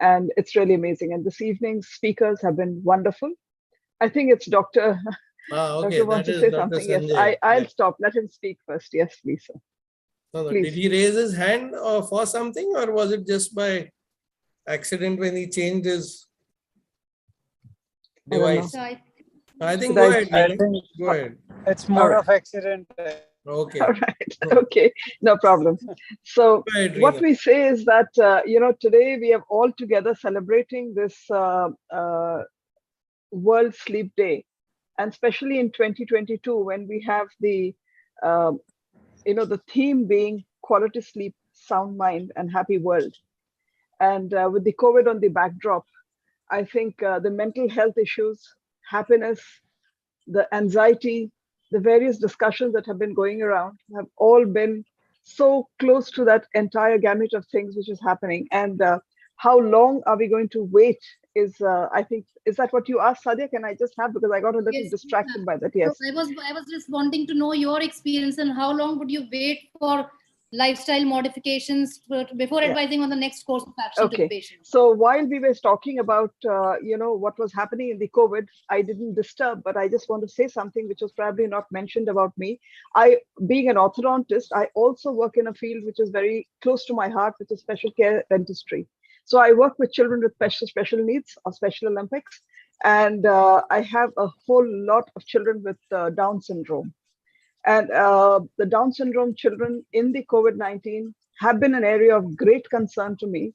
and it's really amazing. And this evening's speakers have been wonderful. I think it's Dr. Okay, Dr. wants to say something. Yes, I'll stop. Let him speak first. Yes, please, sir. No, please. Did he raise his hand for something, or was it just by accident when he changed his device? I think go ahead. Go ahead. It's more of accident. Okay. All right. Okay. No problem. So what we say is that, today we are all together celebrating this World Sleep Day. And especially in 2022, when we have the the theme being quality sleep, sound mind, and happy world. And with the COVID on the backdrop, I think the mental health issues, happiness, the anxiety, the various discussions that have been going around have all been so close to that entire gamut of things which is happening. And how long are we going to wait is, I think, is that what you asked, Sadia? Can I just have, because I got a little distracted by that. Yes. So I was just wanting to know your experience and how long would you wait for lifestyle modifications before advising on the next course of action to the patient? So while we were talking about, what was happening in the COVID, I didn't disturb, but I just want to say something which was probably not mentioned about me. Being an orthodontist, I also work in a field which is very close to my heart, which is special care dentistry. So I work with children with special needs or Special Olympics, and I have a whole lot of children with Down syndrome. And the Down syndrome children in the COVID-19 have been an area of great concern to me.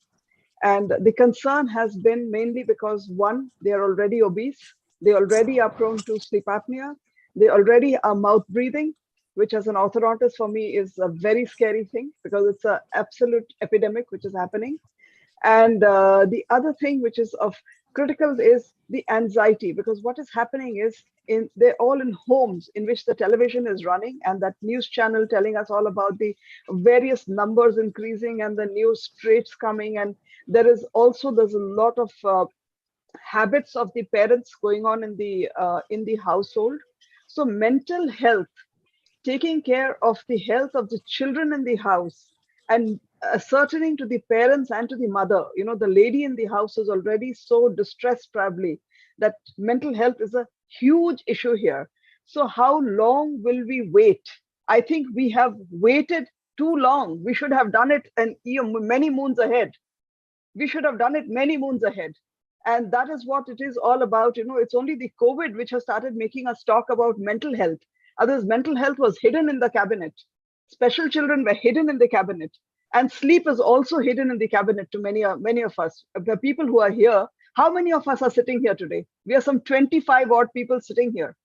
And the concern has been mainly because, one, they are already obese. They already are prone to sleep apnea. They already are mouth breathing, which as an orthodontist for me is a very scary thing because it's an absolute epidemic which is happening. And the other thing which is of critical is the anxiety, because what is happening is they're all in homes in which the television is running and that news channel telling us all about the various numbers increasing and the new straits coming. And there's a lot of habits of the parents going on in the household. So mental health, taking care of the health of the children in the house and ascertaining to the parents and to the mother, the lady in the house is already so distressed probably that mental health is a huge issue here. So how long will we wait? I think we have waited too long. We should have done it many moons ahead. We should have done it many moons ahead. And that is what it is all about. It's only the COVID which has started making us talk about mental health. Others, mental health was hidden in the cabinet. Special children were hidden in the cabinet. And sleep is also hidden in the cabinet to many of us. The people who are here, how many of us are sitting here today? We are some 25 odd people sitting here.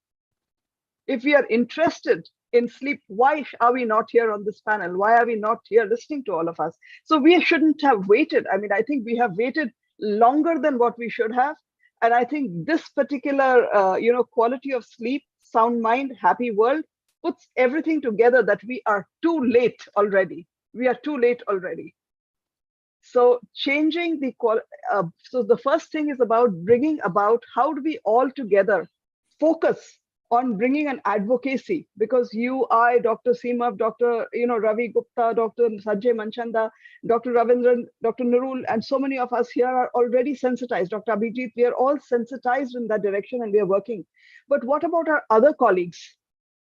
If we are interested in sleep, why are we not here on this panel? Why are we not here listening to all of us? So we shouldn't have waited. I mean, I think we have waited longer than what we should have. And I think this particular, quality of sleep, sound mind, happy world puts everything together that we are too late already. We are too late already. So changing the so the first thing is about bringing about how do we all together focus on bringing an advocacy, because you, I, Dr. Seema, Dr. Ravi Gupta, Dr. Sanjay Manchanda, Dr. Ravindran, Dr. Nurul, and so many of us here are already sensitized. Dr. Abhijit, we are all sensitized in that direction and we are working. But what about our other colleagues?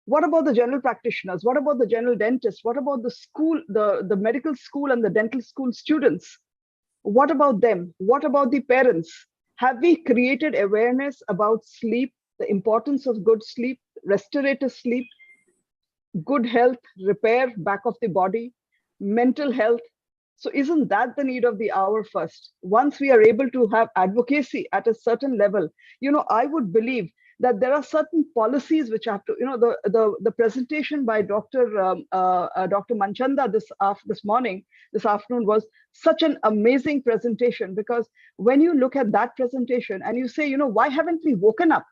What about the general practitioners? What about the general dentists? What about the school, the medical school and the dental school students? What about them? What about the parents? Have we created awareness about sleep, the importance of good sleep, restorative sleep, good health, repair back of the body, mental health? So isn't that the need of the hour first? Once we are able to have advocacy at a certain level, I would believe that there are certain policies which have to, the presentation by Dr. Manchanda this afternoon was such an amazing presentation, because when you look at that presentation and you say, why haven't we woken up?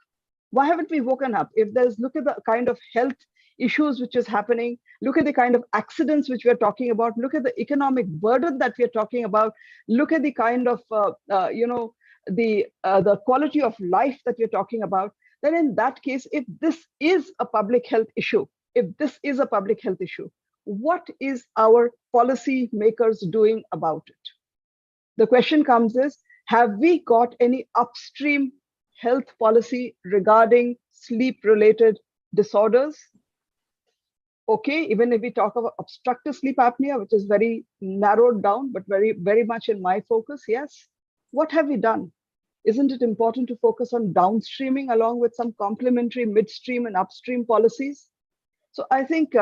Why haven't we woken up? Look at the kind of health issues which is happening, look at the kind of accidents which we're talking about, look at the economic burden that we're talking about, look at the kind of, the quality of life that we're talking about. Then in that case, if this is a public health issue, what is our policy makers doing about it? The question comes is, have we got any upstream health policy regarding sleep-related disorders? Okay, even if we talk about obstructive sleep apnea, which is very narrowed down, but very, very much in my focus, yes. What have we done? Isn't it important to focus on downstreaming along with some complementary midstream and upstream policies? So I think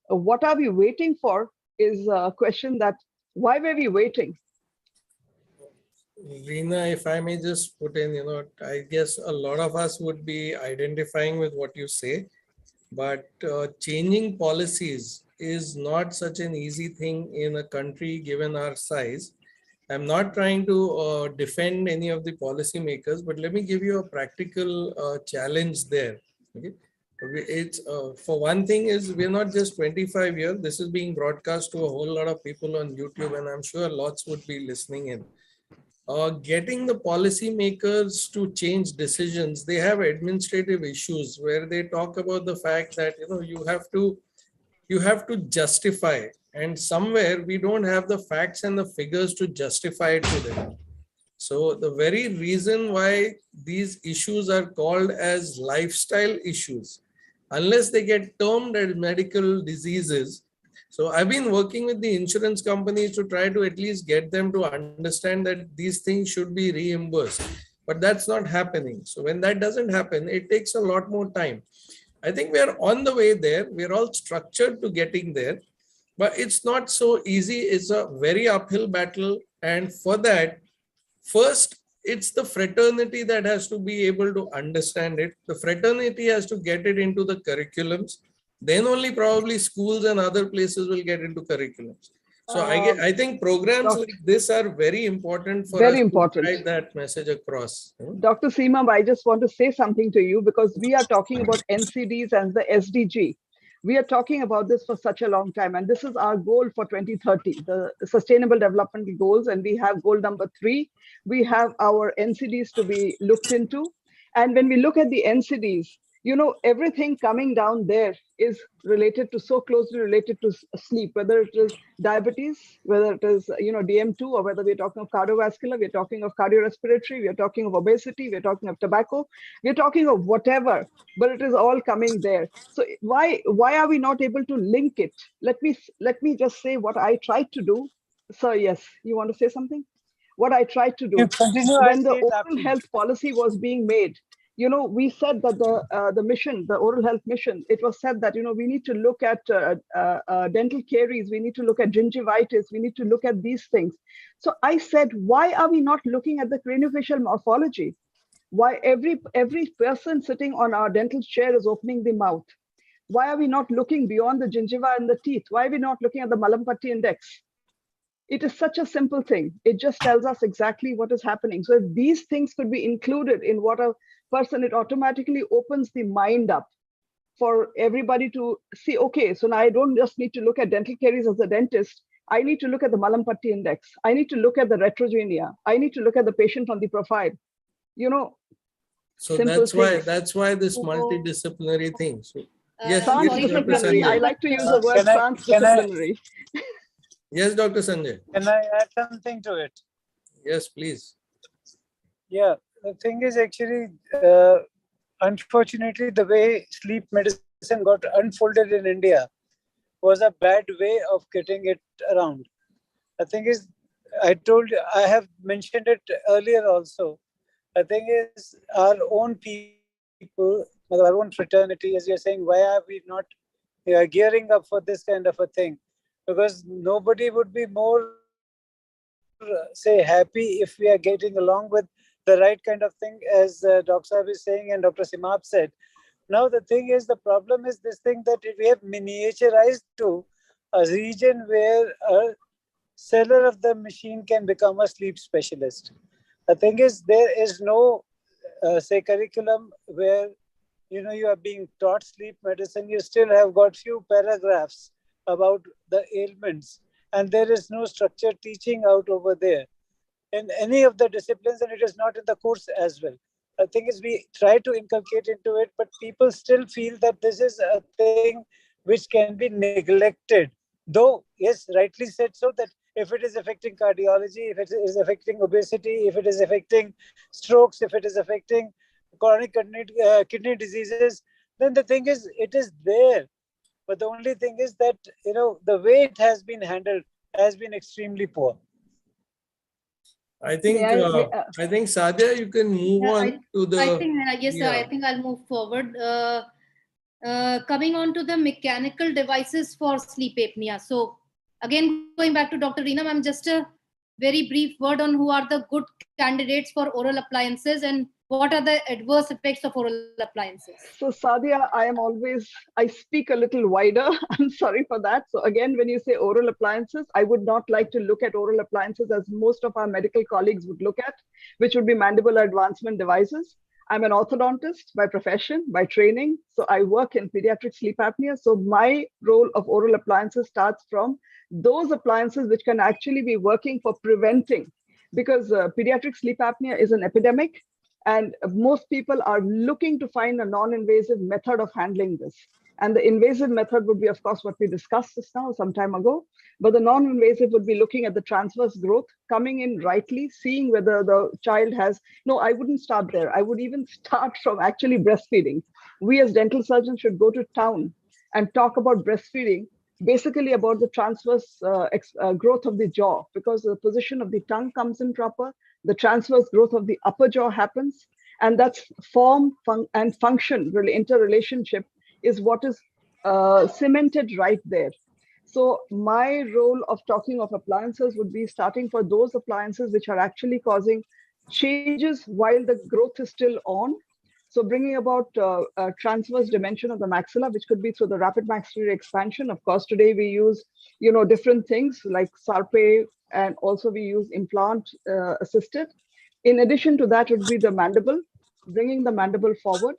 what are we waiting for is a question that, why were we waiting? Reena, if I may just put in, I guess a lot of us would be identifying with what you say, but changing policies is not such an easy thing in a country given our size. I'm not trying to defend any of the policymakers, but let me give you a practical challenge there. Okay? It's for one thing is we're not just 25 years. This is being broadcast to a whole lot of people on YouTube, and I'm sure lots would be listening in. Getting the policymakers to change decisions, they have administrative issues where they talk about the fact that you have to justify, and somewhere we don't have the facts and the figures to justify it to them. So the very reason why these issues are called as lifestyle issues, unless they get termed as medical diseases. So I've been working with the insurance companies to try to at least get them to understand that these things should be reimbursed, but that's not happening. So when that doesn't happen, it takes a lot more time. I think we are on the way there. We're all structured to getting there, but it's not so easy. It's a very uphill battle. And for that, first, it's the fraternity that has to be able to understand it. The fraternity has to get it into the curriculums. Then only probably schools and other places will get into curriculums. So I think programs like this are very important for us to drive that message across. Dr. Seema, I just want to say something to you because we are talking about NCDs and the SDG. We are talking about this for such a long time, and this is our goal for 2030, the Sustainable Development Goals, and we have goal number 3. We have our NCDs to be looked into. And when we look at the NCDs, you know, everything coming down there is related to, so closely related to sleep, whether it is diabetes, whether it is, you know, DM2, or whether we're talking of cardiovascular, we're talking of cardiorespiratory, we're talking of obesity, we're talking of tobacco, we're talking of whatever, but it is all coming there. So why are we not able to link it? Let me just say what I tried to do. Sir, yes, you want to say something? What I tried to do when the oral health policy was being made, you know, we said that the mission, the oral health mission, it was said that, you know, we need to look at dental caries, we need to look at gingivitis, we need to look at these things. So I said, why are we not looking at the craniofacial morphology? Why every person sitting on our dental chair is opening the mouth? Why are we not looking beyond the gingiva and the teeth? Why are we not looking at the Malampati index? It is such a simple thing. It just tells us exactly what is happening. So if these things could be included in what a person, it automatically opens the mind up for everybody to see, okay, so now I don't just need to look at dental caries as a dentist. I need to look at the Malampati index. I need to look at the retrogenia. I need to look at the patient on the profile. You know, so that's why this multidisciplinary thing. So yes, transdisciplinary. I like to use the word transdisciplinary. Yes, Dr. Sanjay. Can I add something to it? Yes, please. Yeah, the thing is actually, unfortunately, the way sleep medicine got unfolded in India was a bad way of getting it around. The thing is, I have mentioned it earlier also. The thing is, our own people, our own fraternity, as you're saying, why are we not gearing up for this kind of a thing? Because nobody would be more, say, happy if we are getting along with the right kind of thing, as Dr. Saab is saying and Dr. Simab said. Now, the thing is, the problem is this thing that we have miniaturized to a region where a seller of the machine can become a sleep specialist. The thing is, there is no, say, curriculum where, you know, you are being taught sleep medicine. You still have got few paragraphs about the ailments, and there is no structured teaching out over there in any of the disciplines, and it is not in the course as well. The thing is, we try to inculcate into it, but people still feel that this is a thing which can be neglected. Though, yes, rightly said so, that if it is affecting cardiology, if it is affecting obesity, if it is affecting strokes, if it is affecting chronic kidney diseases, then the thing is, it is there. But the only thing is that, you know, the way it has been handled has been extremely poor. I think, Sadia, you can move on to the... I think, yes, sir, I think I'll move forward. Coming on to the mechanical devices for sleep apnea. So again, going back to Dr. Rina, I'm just very brief word on who are the good candidates for oral appliances and what are the adverse effects of oral appliances? So Sadia, I speak a little wider. I'm sorry for that. So again, when you say oral appliances, I would not like to look at oral appliances as most of our medical colleagues would look at, which would be mandibular advancement devices. I'm an orthodontist by profession, by training. So I work in pediatric sleep apnea. So my role of oral appliances starts from those appliances which can actually be working for preventing, because pediatric sleep apnea is an epidemic. And most people are looking to find a non-invasive method of handling this. And the invasive method would be, of course, what we discussed just now some time ago. But the non-invasive would be looking at the transverse growth, coming in rightly, seeing whether the child has, no, I wouldn't start there. I would even start from actually breastfeeding. We as dental surgeons should go to town and talk about breastfeeding, basically about the transverse growth of the jaw, because the position of the tongue comes in proper, the transverse growth of the upper jaw happens, and that's form and function interrelationship is what is cemented right there. So my role of talking of appliances would be starting for those appliances which are actually causing changes while the growth is still on. So bringing about a transverse dimension of the maxilla, which could be through the rapid maxillary expansion. Of course, today we use, different things like Sarpe, and also we use implant assisted. In addition to that would be the mandible, bringing the mandible forward,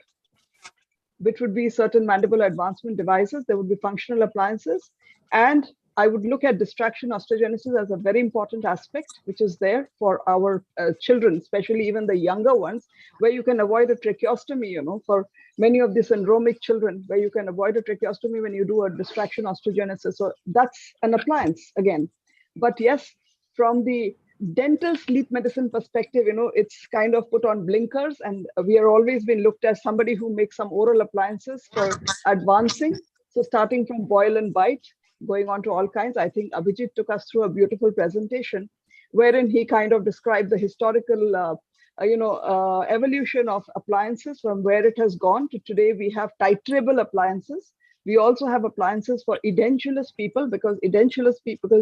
which would be certain mandibular advancement devices. There would be functional appliances. And I would look at distraction osteogenesis as a very important aspect, which is there for our children, especially even the younger ones, where you can avoid a tracheostomy, for many of the syndromic children, where you can avoid a tracheostomy when you do a distraction osteogenesis. So that's an appliance again. But yes, from the dental sleep medicine perspective, it's kind of put on blinkers, and we are always been looked at somebody who makes some oral appliances for advancing. So starting from boil and bite, going on to all kinds. I think Abhijit took us through a beautiful presentation wherein he kind of described the historical evolution of appliances from where it has gone to today. We have titrable appliances. We also have appliances for edentulous people, because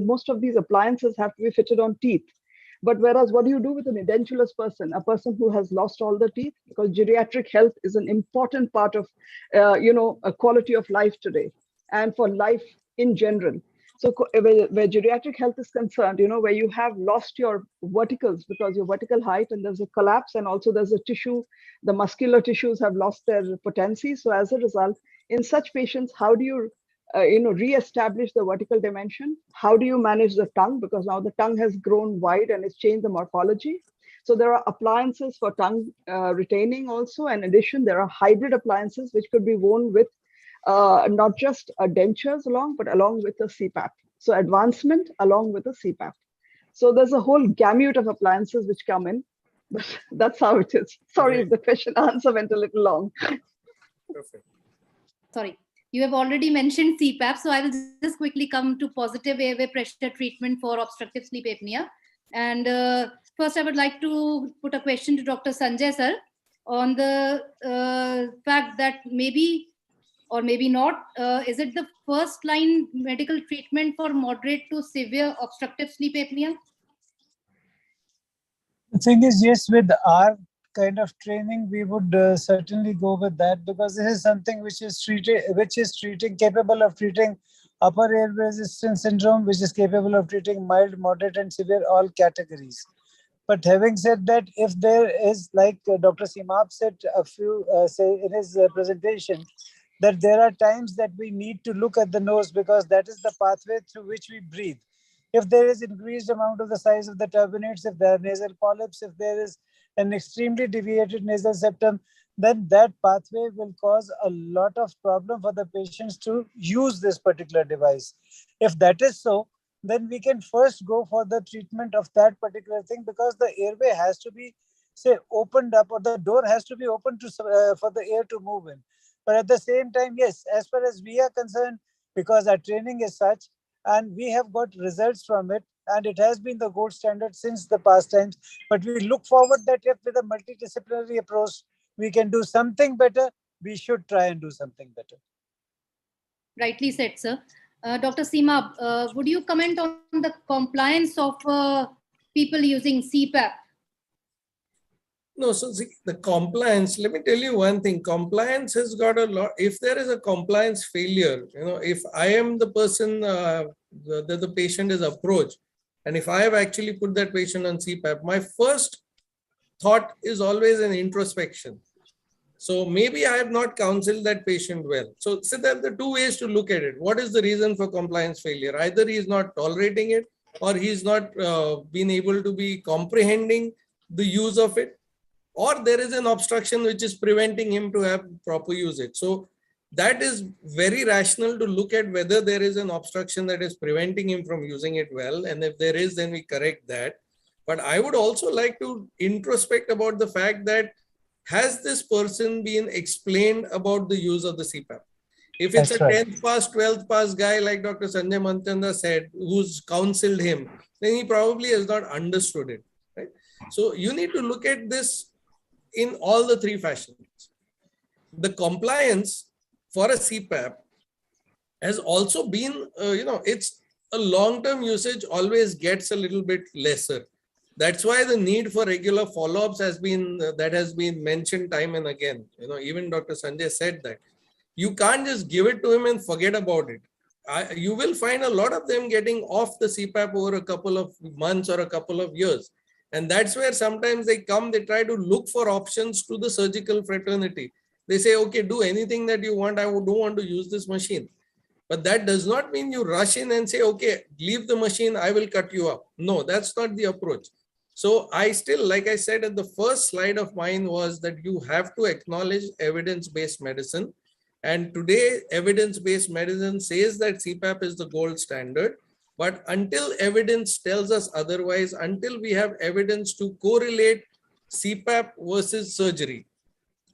most of these appliances have to be fitted on teeth. But whereas what do you do with an edentulous person, a person who has lost all the teeth? Because geriatric health is an important part of, a quality of life today and for life in general. So where geriatric health is concerned, where you have lost your verticals because your vertical height and there's a collapse, and also there's a tissue, the muscular tissues have lost their potency. So as a result, in such patients, how do you re-establish the vertical dimension? How do you manage the tongue? Because now the tongue has grown wide and it's changed the morphology. So there are appliances for tongue retaining also. In addition, there are hybrid appliances which could be worn with not just dentures but along with the CPAP. So advancement along with the CPAP. So there's a whole gamut of appliances which come in, but that's how it is. Sorry if the question answer went a little long. Perfect. Sorry. You have already mentioned CPAP, so I will just quickly come to positive airway pressure treatment for obstructive sleep apnea. And first, I would like to put a question to Dr. Sanjay sir on the fact that maybe or maybe not, is it the first line medical treatment for moderate to severe obstructive sleep apnea? The thing is, yes, with our kind of training, we would certainly go with that, because this is something which is capable of treating upper airway resistance syndrome, which is capable of treating mild, moderate, and severe, all categories. But having said that, if there is, like Dr. Simab said say in his presentation, that there are times that we need to look at the nose, because that is the pathway through which we breathe. If there is increased amount of the size of the turbinates, if there are nasal polyps, if there is an extremely deviated nasal septum, then that pathway will cause a lot of problem for the patients to use this particular device. If that is so, then we can first go for the treatment of that particular thing, because the airway has to be, say, opened up, or the door has to be open to for the air to move in. But at the same time, yes, as far as we are concerned, because our training is such, and we have got results from it, and it has been the gold standard since the past times. But we look forward that if with a multidisciplinary approach, we can do something better, we should try and do something better. Rightly said, sir. Dr. Simab, would you comment on the compliance of people using CPAP? No, so see, the compliance, let me tell you one thing, compliance has got a lot. If there is a compliance failure, if I am the person that the patient is approached, and if I have actually put that patient on CPAP, my first thought is always an introspection. So maybe I have not counseled that patient well. So there are the two ways to look at it. What is the reason for compliance failure? Either he is not tolerating it, or he is not been able to be comprehending the use of it, or there is an obstruction which is preventing him to have proper usage. So that is very rational to look at whether there is an obstruction that is preventing him from using it well. And if there is, then we correct that. But I would also like to introspect about the fact that, has this person been explained about the use of the CPAP? If it's a 10th pass, 12th pass guy, like Dr. Sanjay Manchanda said, who's counseled him, then he probably has not understood it. Right? So you need to look at this in all the three fashions. The compliance for a CPAP has also been, it's a long-term usage always gets a little bit lesser. That's why the need for regular follow-ups has been mentioned time and again. Even Dr. Sanjay said that. You can't just give it to him and forget about it. You will find a lot of them getting off the CPAP over a couple of months or a couple of years. And that's where sometimes they try to look for options to the surgical fraternity. They say, okay, do anything that you want. I don't want to use this machine. But that does not mean you rush in and say, okay, leave the machine, I will cut you up. No, that's not the approach. So I still, like I said at the first slide of mine, was that you have to acknowledge evidence-based medicine. And today, evidence-based medicine says that CPAP is the gold standard. But until evidence tells us otherwise, until we have evidence to correlate CPAP versus surgery,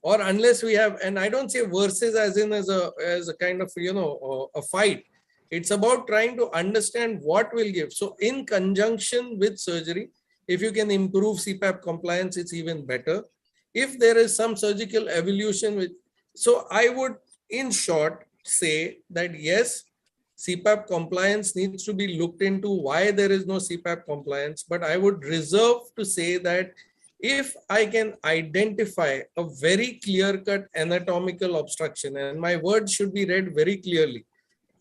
or unless we have, and I don't say versus as in as a kind of, a fight. It's about trying to understand what will give. So in conjunction with surgery, if you can improve CPAP compliance, it's even better. If there is some surgical evolution, so I would, in short, say that yes, CPAP compliance needs to be looked into, why there is no CPAP compliance. But I would reserve to say that if I can identify a very clear-cut anatomical obstruction, and my words should be read very clearly,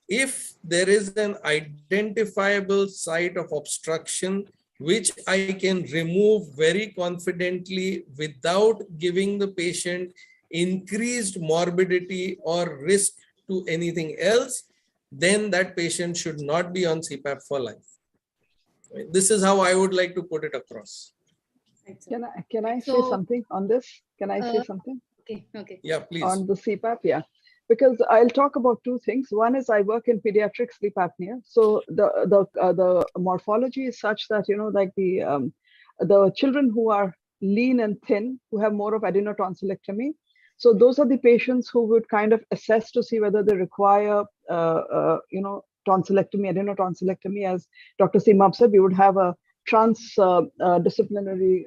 if there is an identifiable site of obstruction which I can remove very confidently without giving the patient increased morbidity or risk to anything else, then that patient should not be on CPAP for life. This is how I would like to put it across. Can I say something on this? Can I say something? Okay. Yeah, please. On the CPAP, yeah. Because I'll talk about two things. One is I work in pediatric sleep apnea. So the morphology is such that, like the children who are lean and thin, who have more of adenotonsillectomy. So those are the patients who would kind of assess to see whether they require, tonsillectomy, adenotonsillectomy. As Dr. Seema said, we would have a transdisciplinary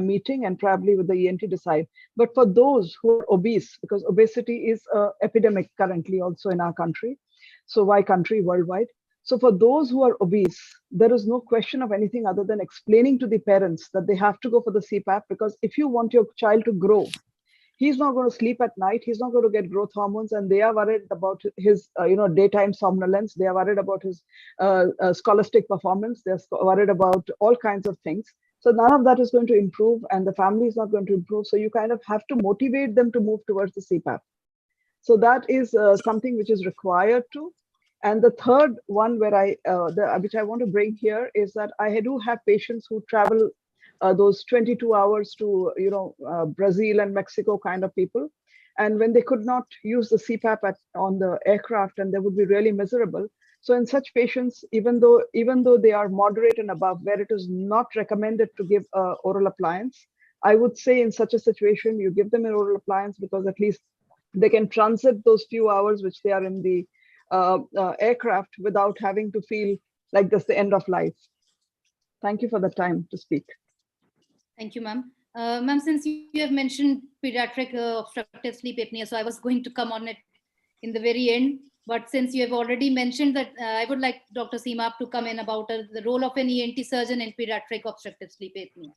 meeting and probably with the ENT decide. But for those who are obese, because obesity is an epidemic currently also in our country. So why country? Worldwide. So for those who are obese, there is no question of anything other than explaining to the parents that they have to go for the CPAP, because if you want your child to grow, he's not going to sleep at night. He's not going to get growth hormones, and they are worried about his, daytime somnolence. They are worried about his scholastic performance. They're worried about all kinds of things. So none of that is going to improve, and the family is not going to improve. So you kind of have to motivate them to move towards the CPAP. So that is something which is required to. And the third one where which I want to bring here is that I do have patients who travel those 22 hours to, Brazil and Mexico kind of people. And when they could not use the CPAP on the aircraft, and they would be really miserable. So in such patients, even though they are moderate and above, where it is not recommended to give oral appliance, I would say in such a situation, you give them an oral appliance, because at least they can transit those few hours which they are in the aircraft without having to feel like that's the end of life. Thank you for the time to speak. Thank you, ma'am. Ma'am, since you have mentioned pediatric obstructive sleep apnea, so I was going to come on it in the very end. But since you have already mentioned that, I would like Dr. Seema to come in about the role of an ENT surgeon in pediatric obstructive sleep apnea.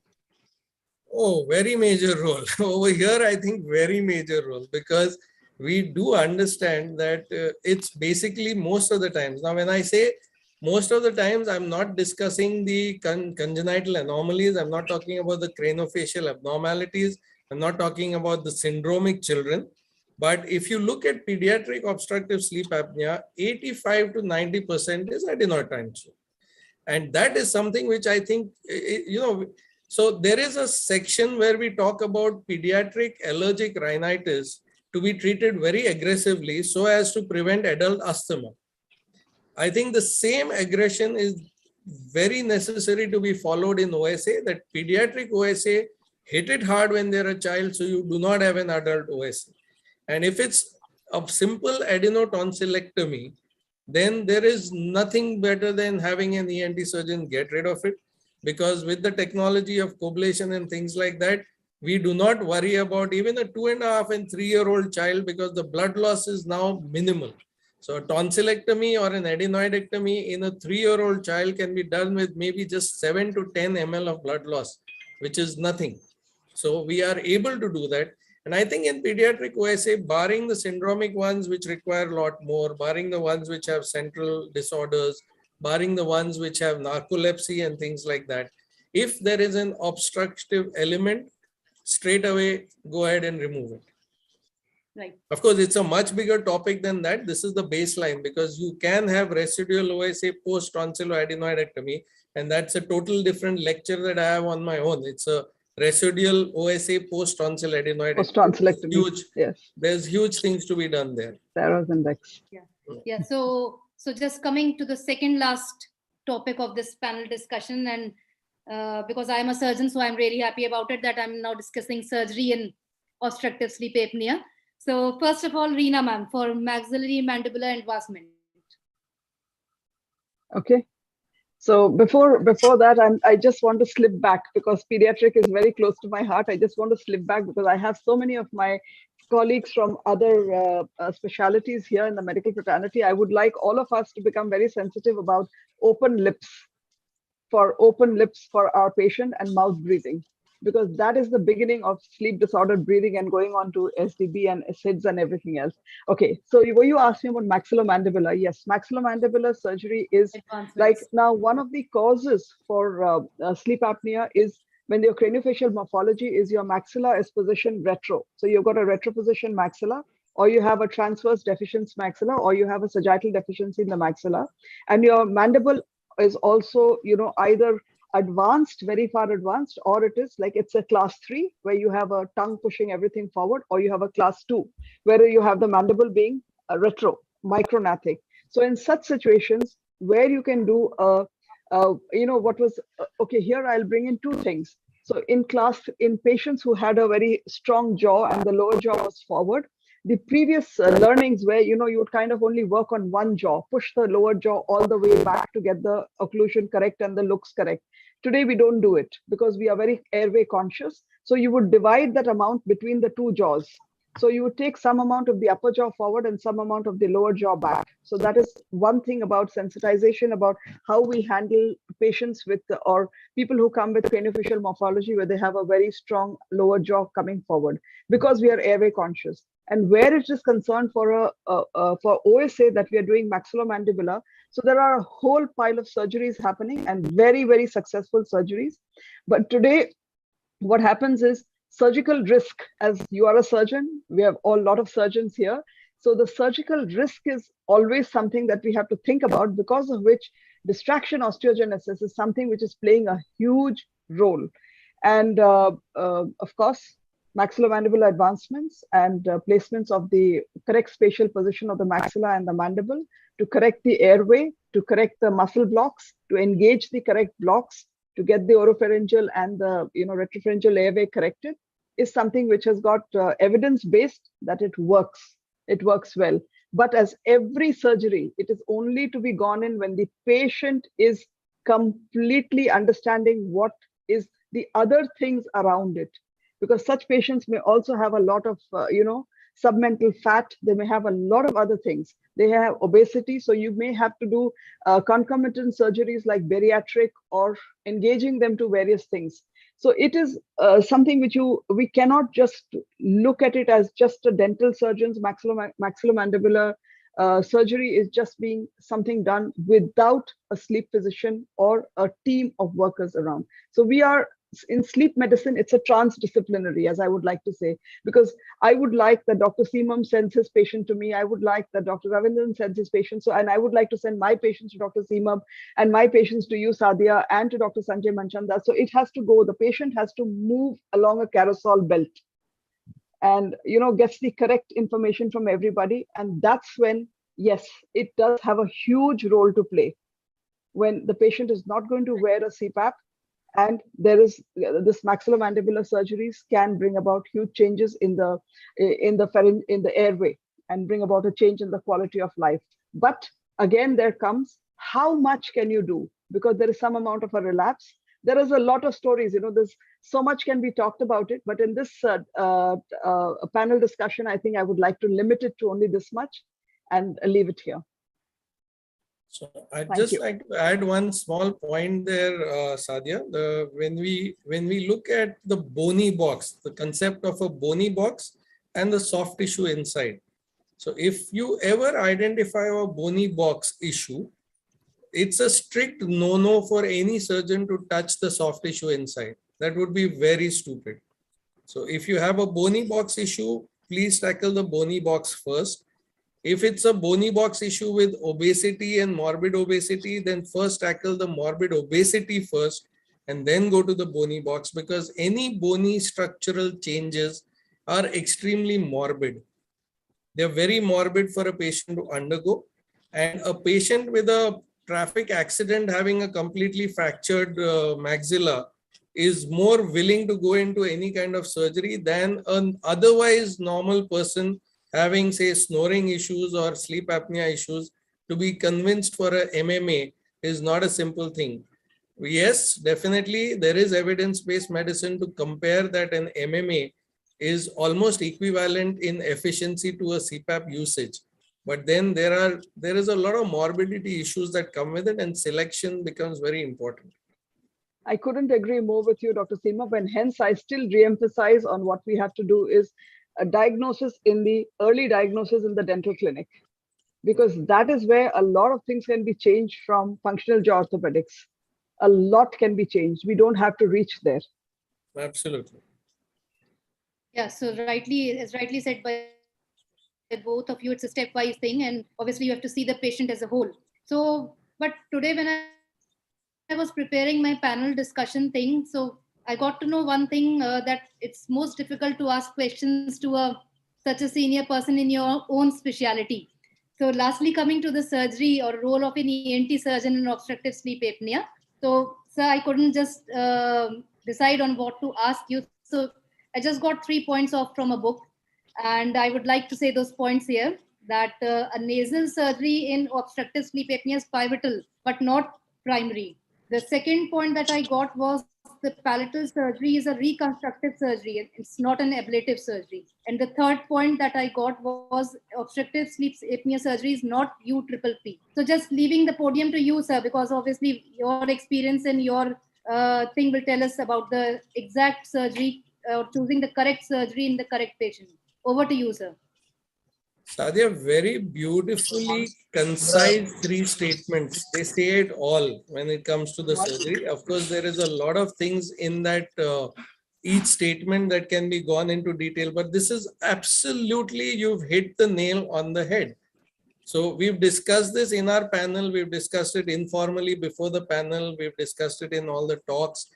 Oh, very major role. Over here, I think very major role, because we do understand that it's basically most of the times. Now, when I say most of the times, I'm not discussing the congenital anomalies. I'm not talking about the craniofacial abnormalities. I'm not talking about the syndromic children. But if you look at pediatric obstructive sleep apnea, 85 to 90% is adenoid transfer. And that is something which I think, so there is a section where we talk about pediatric allergic rhinitis to be treated very aggressively so as to prevent adult asthma. I think the same aggression is very necessary to be followed in OSA, that pediatric OSA, hit it hard when they're a child so you do not have an adult OSA. And if it's a simple adenotonsillectomy, then there is nothing better than having an ENT surgeon get rid of it. Because with the technology of coblation and things like that, we do not worry about even a 2.5 and 3-year-old child, because the blood loss is now minimal. So a tonsillectomy or an adenoidectomy in a 3-year-old child can be done with maybe just 7 to 10 ml of blood loss, which is nothing. So we are able to do that. And I think in pediatric OSA, barring the syndromic ones, which require a lot more, barring the ones which have central disorders, barring the ones which have narcolepsy and things like that, if there is an obstructive element, straight away go ahead and remove it. Right. Of course, it's a much bigger topic than that. This is the baseline, because you can have residual OSA post tonsilloadenoidectomy, and that's a total different lecture that I have on my own. It's a residual OSA post tonsil adenoid. Post tonsillectomy. Huge. Yes. There's huge things to be done there. Sarah's index. Yeah. So just coming to the second last topic of this panel discussion, and because I'm a surgeon, so I'm really happy about it that I'm now discussing surgery in obstructive sleep apnea. So first of all, Reena ma'am, for maxillary mandibular advancement. Okay. So before that, I just want to slip back, because pediatric is very close to my heart. I just want to slip back because I have so many of my colleagues from other specialties here in the medical fraternity. I would like all of us to become very sensitive about open lips for our patient and mouth breathing, because that is the beginning of sleep disordered breathing and going on to SDB and SIDS and everything else. Okay, so you asked me about maxillomandibular. Yes, maxillomandibular surgery is like, now one of the causes for sleep apnea is when your craniofacial morphology is your maxilla is positioned retro. So you've got a retroposition maxilla, or you have a transverse deficiency maxilla, or you have a sagittal deficiency in the maxilla, and your mandible is also, either advanced, very far advanced, or it is like it's a class 3 where you have a tongue pushing everything forward, or you have a class 2 where you have the mandible being retro, micrognathic. So in such situations where you can do okay, here I'll bring in 2 things. So in patients who had a very strong jaw and the lower jaw was forward, the previous learnings where, you would kind of only work on one jaw, push the lower jaw all the way back to get the occlusion correct and the looks correct. Today, we don't do it because we are very airway conscious. So you would divide that amount between the 2 jaws. So you would take some amount of the upper jaw forward and some amount of the lower jaw back. So that is one thing about sensitization, about how we handle patients with, or people who come with craniofacial morphology where they have a very strong lower jaw coming forward, because we are airway conscious. And where it is concerned for OSA that we are doing maxillomandibular, so there are a whole pile of surgeries happening and very, very successful surgeries. But today, what happens is surgical risk, as you are a surgeon, we have a lot of surgeons here. So the surgical risk is always something that we have to think about, because of which distraction osteogenesis is something which is playing a huge role. And of course, maxillomandibular advancements and placements of the correct spatial position of the maxilla and the mandible to correct the airway, to correct the muscle blocks, to engage the correct blocks, to get the oropharyngeal and the retropharyngeal airway corrected, is something which has got evidence-based that it works. It works well. But as every surgery, it is only to be gone in when the patient is completely understanding what is the other things around it. Because such patients may also have a lot of, submental fat, they may have a lot of other things. They have obesity, so you may have to do concomitant surgeries like bariatric or engaging them to various things. So it is something which we cannot just look at it as just a dental surgeon's maxillomandibular surgery is just being something done without a sleep physician or a team of workers around. So we are in sleep medicine, it's a transdisciplinary, as I would like to say, because I would like that Dr. Seemam sends his patient to me. I would like that Dr. Ravindran sends his patient. So, and I would like to send my patients to Dr. Seemam and my patients to you, Sadia, and to Dr. Sanjay Manchanda. So it has to go, the patient has to move along a carousel belt and, you know, gets the correct information from everybody. And that's when, yes, it does have a huge role to play. When the patient is not going to wear a CPAP, and there is this maxillomandibular surgeries can bring about huge changes in the airway and bring about a change in the quality of life. But again, there comes how much can you do, because there is some amount of a relapse. There is a lot of stories, you know, there's so much can be talked about it, but in this panel discussion, I think I would like to limit it to only this much and leave it here. So I'd just like to add one small point there, Sadia. When we look at the bony box, the concept of a bony box and the soft tissue inside. So if you ever identify a bony box issue, it's a strict no-no for any surgeon to touch the soft tissue inside. That would be very stupid. So if you have a bony box issue, please tackle the bony box first. If it's a bony box issue with obesity and morbid obesity, then first tackle the morbid obesity first and then go to the bony box, because any bony structural changes are extremely morbid. They're very morbid for a patient to undergo. And a patient with a traffic accident having a completely fractured maxilla is more willing to go into any kind of surgery than an otherwise normal person having, say, snoring issues or sleep apnea issues. To be convinced for a MMA is not a simple thing. Yes, definitely there is evidence-based medicine to compare that an MMA is almost equivalent in efficiency to a CPAP usage. But then there is a lot of morbidity issues that come with it, and selection becomes very important. I couldn't agree more with you, Dr. Seema, and hence I still re-emphasize on what we have to do is a diagnosis in the early diagnosis in the dental clinic, because that is where a lot of things can be changed from functional jaw orthopedics. A lot can be changed. We don't have to reach there. Absolutely. Yeah, so as rightly said by both of you, it's a stepwise thing, and obviously you have to see the patient as a whole. So, but today when I was preparing my panel discussion thing, so I got to know one thing, that it's most difficult to ask questions to such a senior person in your own specialty. So lastly, coming to the surgery or role of an ENT surgeon in obstructive sleep apnea. So, sir, I couldn't just decide on what to ask you. So I just got 3 points off from a book, and I would like to say those points here, that a nasal surgery in obstructive sleep apnea is pivotal, but not primary. The second point that I got was the palatal surgery is a reconstructive surgery. It's not an ablative surgery. And the third point that I got was obstructive sleep apnea surgery is not UPPP. So just leaving the podium to you, sir, because obviously your experience and your thing will tell us about the exact surgery or choosing the correct surgery in the correct patient. Over to you, sir. Sadia, very beautifully concise 3 statements. They say it all when it comes to the surgery. Of course, there is a lot of things in that each statement that can be gone into detail, but this is absolutely, you've hit the nail on the head. So we've discussed this in our panel. We've discussed it informally before the panel. We've discussed it in all the talks.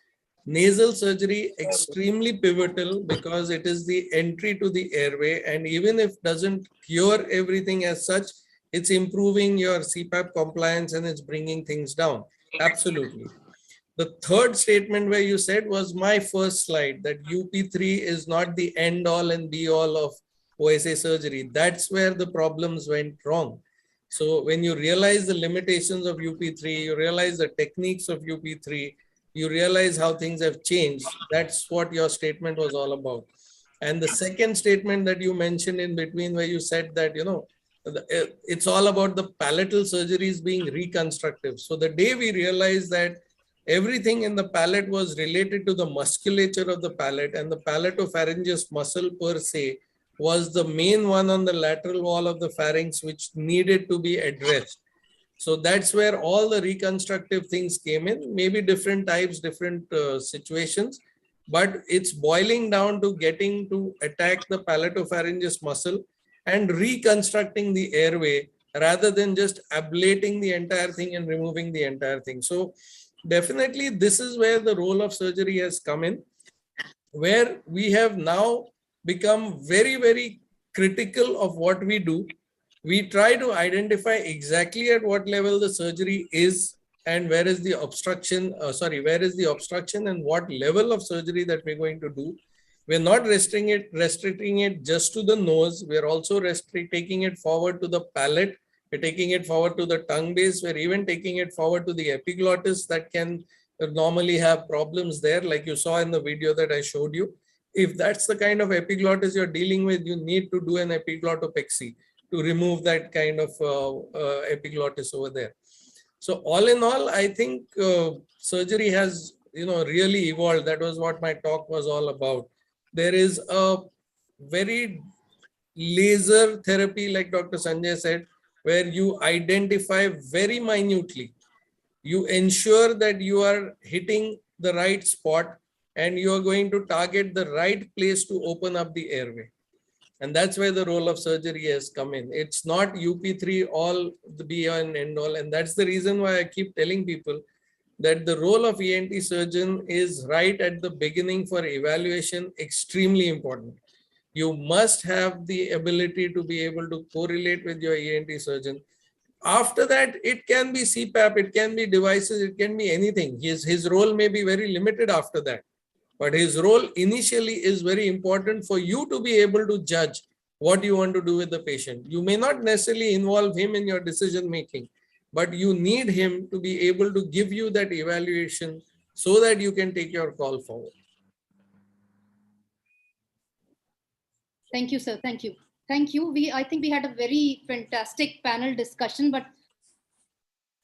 Nasal surgery extremely pivotal because it is the entry to the airway, and even if doesn't cure everything as such, it's improving your CPAP compliance and it's bringing things down. Absolutely. The third statement where you said was my first slide, that UP3 is not the end all and be all of OSA surgery. That's where the problems went wrong. So when you realize the limitations of UP3, you realize the techniques of UP3, you realize how things have changed. That's what your statement was all about. And the second statement that you mentioned in between, where you said that, you know, it's all about the palatal surgeries being reconstructive. So the day we realized that everything in the palate was related to the musculature of the palate, and the palatopharyngeus muscle per se was the main one on the lateral wall of the pharynx, which needed to be addressed. So that's where all the reconstructive things came in, maybe different types, different situations, but it's boiling down to getting to attack the palatopharyngeus muscle and reconstructing the airway rather than just ablating the entire thing and removing the entire thing. So definitely this is where the role of surgery has come in, where we have now become very, very critical of what we do. We try to identify exactly at what level the surgery is and where is the obstruction, and what level of surgery that we're going to do. We're not restricting it just to the nose. We're also taking it forward to the palate. We're taking it forward to the tongue base. We're even taking it forward to the epiglottis that can normally have problems there, like you saw in the video that I showed you. If that's the kind of epiglottis you're dealing with, you need to do an epiglottopexy to remove that kind of epiglottis over there. So all in all, I think surgery has, you know, really evolved. That was what my talk was all about. There is a very laser therapy, like Dr. Sanjay said, where you identify very minutely. You ensure that you are hitting the right spot and you are going to target the right place to open up the airway. And that's where the role of surgery has come in. It's not UP3 all the be and end all. And that's the reason why I keep telling people that the role of ENT surgeon is right at the beginning for evaluation, extremely important. You must have the ability to be able to correlate with your ENT surgeon. After that, it can be CPAP, it can be devices, it can be anything. His role may be very limited after that. But his role initially is very important for you to be able to judge what you want to do with the patient. You may not necessarily involve him in your decision making, but you need him to be able to give you that evaluation so that you can take your call forward. Thank you, sir. Thank you. Thank you. I think we had a very fantastic panel discussion, but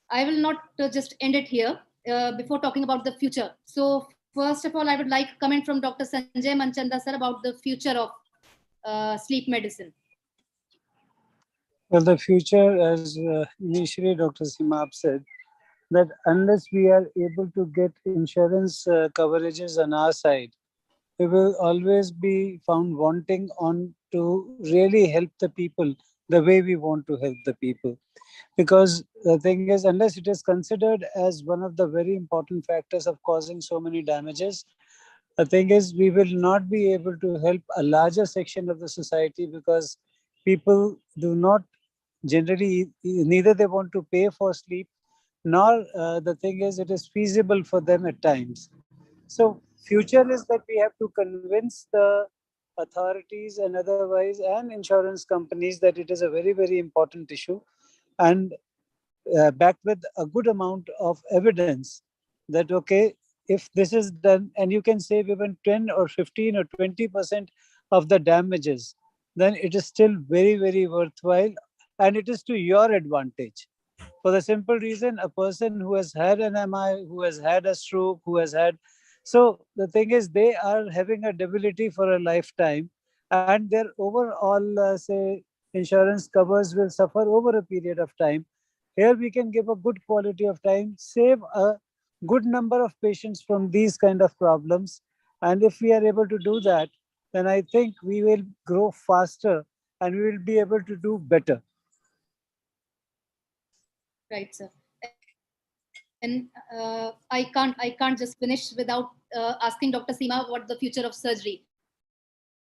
I will not just end it here before talking about the future. So first of all, I would like a comment from Dr. Sanjay Manchanda sir about the future of sleep medicine. Well, the future, as initially Dr. Simab said, that unless we are able to get insurance coverages on our side, we will always be found wanting on to really help the people the way we want to help the people. Because the thing is, unless it is considered as one of the very important factors of causing so many damages, the thing is, we will not be able to help a larger section of the society, because people do not generally, neither they want to pay for sleep, nor the thing is, it is feasible for them at times. So future is that we have to convince the authorities and otherwise and insurance companies that it is a very, very important issue, and backed with a good amount of evidence that, okay, if this is done and you can save even 10 or 15 or 20% of the damages, then it is still very, very worthwhile, and it is to your advantage. For the simple reason, a person who has had an MI, who has had a stroke, who has had, so the thing is, they are having a debility for a lifetime, and their overall, say, insurance covers will suffer over a period of time. Here we can give a good quality of time, save a good number of patients from these kind of problems. And if we are able to do that, then I think we will grow faster and we will be able to do better. Right, sir. And I can't just finish without asking Dr. Seema what the future of surgery.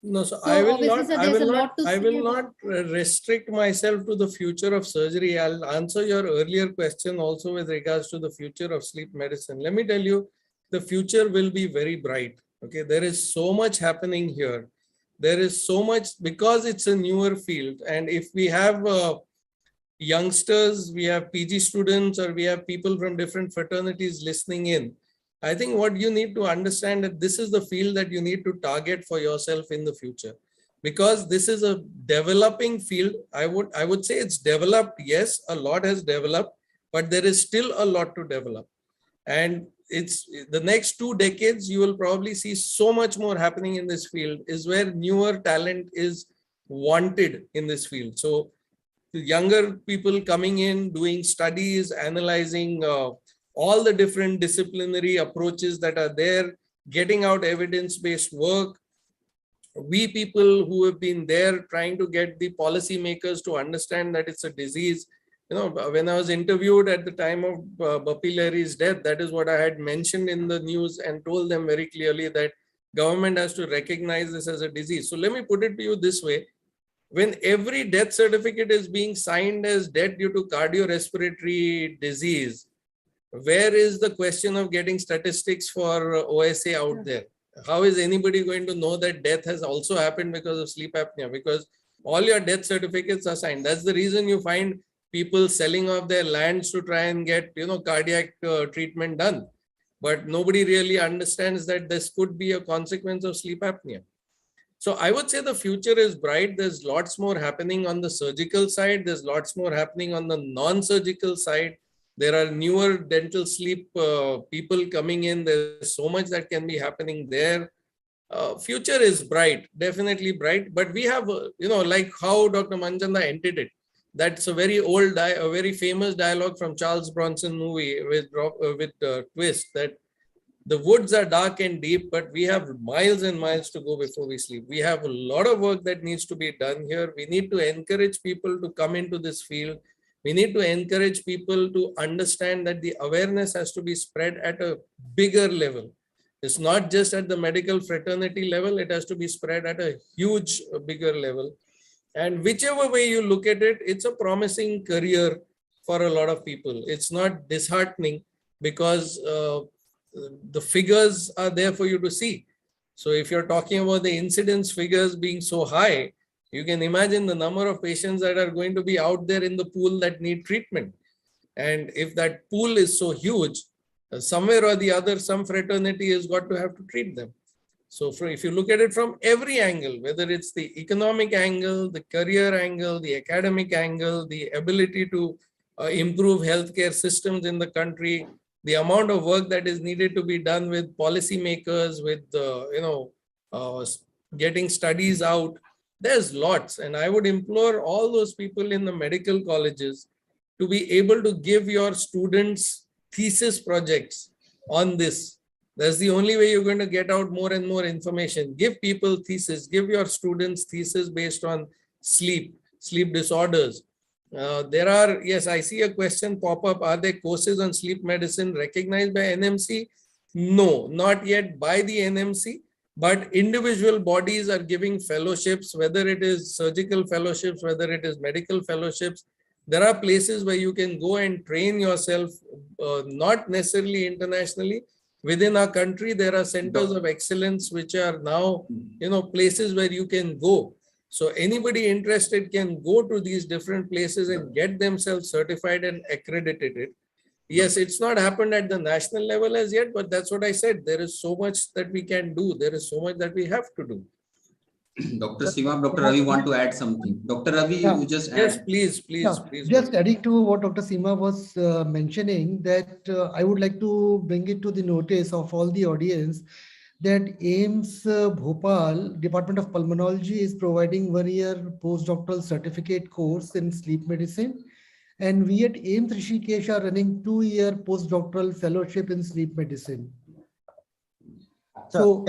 No, so I will not restrict myself to the future of surgery. I'll answer your earlier question also with regards to the future of sleep medicine. Let me tell you, the future will be very bright. Okay, there is so much happening here. There is so much, because it's a newer field. And if we have youngsters, we have PG students, or we have people from different fraternities listening in, I think what you need to understand that this is the field that you need to target for yourself in the future, because this is a developing field. I would say it's developed. Yes, a lot has developed, but there is still a lot to develop. And it's the next 2 decades, you will probably see so much more happening in this field, is where newer talent is wanted in this field. So the younger people coming in, doing studies, analyzing all the different disciplinary approaches that are there, getting out evidence-based work. We people who have been there trying to get the policymakers to understand that it's a disease. You know, when I was interviewed at the time of Bapilari's death, that is what I had mentioned in the news and told them very clearly that government has to recognize this as a disease. So let me put it to you this way. When every death certificate is being signed as death due to cardiorespiratory disease, where is the question of getting statistics for OSA out there? How is anybody going to know that death has also happened because of sleep apnea? Because all your death certificates are signed. That's the reason you find people selling off their lands to try and get, you know, cardiac treatment done. But nobody really understands that this could be a consequence of sleep apnea. So I would say the future is bright. There's lots more happening on the surgical side. There's lots more happening on the non-surgical side. There are newer dental sleep people coming in. There's so much that can be happening there. Future is bright, definitely bright. But we have, you know, like how Dr. Manjanda ended it. That's a very old, a very famous dialogue from Charles Bronson movie with twist that the woods are dark and deep, but we have miles and miles to go before we sleep. We have a lot of work that needs to be done here. We need to encourage people to come into this field. We need to encourage people to understand that the awareness has to be spread at a bigger level. It's not just at the medical fraternity level, it has to be spread at a huge, bigger level. And whichever way you look at it, it's a promising career for a lot of people. It's not disheartening because the figures are there for you to see. So if you're talking about the incidence figures being so high, you can imagine the number of patients that are going to be out there in the pool that need treatment. And if that pool is so huge, somewhere or the other, some fraternity has got to have to treat them. So if you look at it from every angle, whether it's the economic angle, the career angle, the academic angle, the ability to improve healthcare systems in the country, the amount of work that is needed to be done with policymakers, with getting studies out, there's lots. And I would implore all those people in the medical colleges to be able to give your students thesis projects on this. That's the only way you're going to get out more and more information. Give people thesis, give your students thesis based on sleep disorders. There are, yes, I see a question pop up. Are there courses on sleep medicine recognized by NMC? No, not yet by the NMC, but individual bodies are giving fellowships, whether it is surgical fellowships, whether it is medical fellowships. There are places where you can go and train yourself, not necessarily internationally. Within our country, there are centers of excellence, which are now, places where you can go. So anybody interested can go to these different places and get themselves certified and accredited. Yes, it's not happened at the national level as yet, but that's what I said. There is so much that we can do. There is so much that we have to do. Dr. Siva, Dr. Ravi want to add something. Dr. Ravi, you just add. Yes, please. Just adding to what Dr. Seema was mentioning, that I would like to bring it to the notice of all the audience that AIIMS Bhopal, Department of Pulmonology, is providing 1-year postdoctoral certificate course in sleep medicine. And we at AIIMS Rishikesh are running 2-year postdoctoral fellowship in sleep medicine. So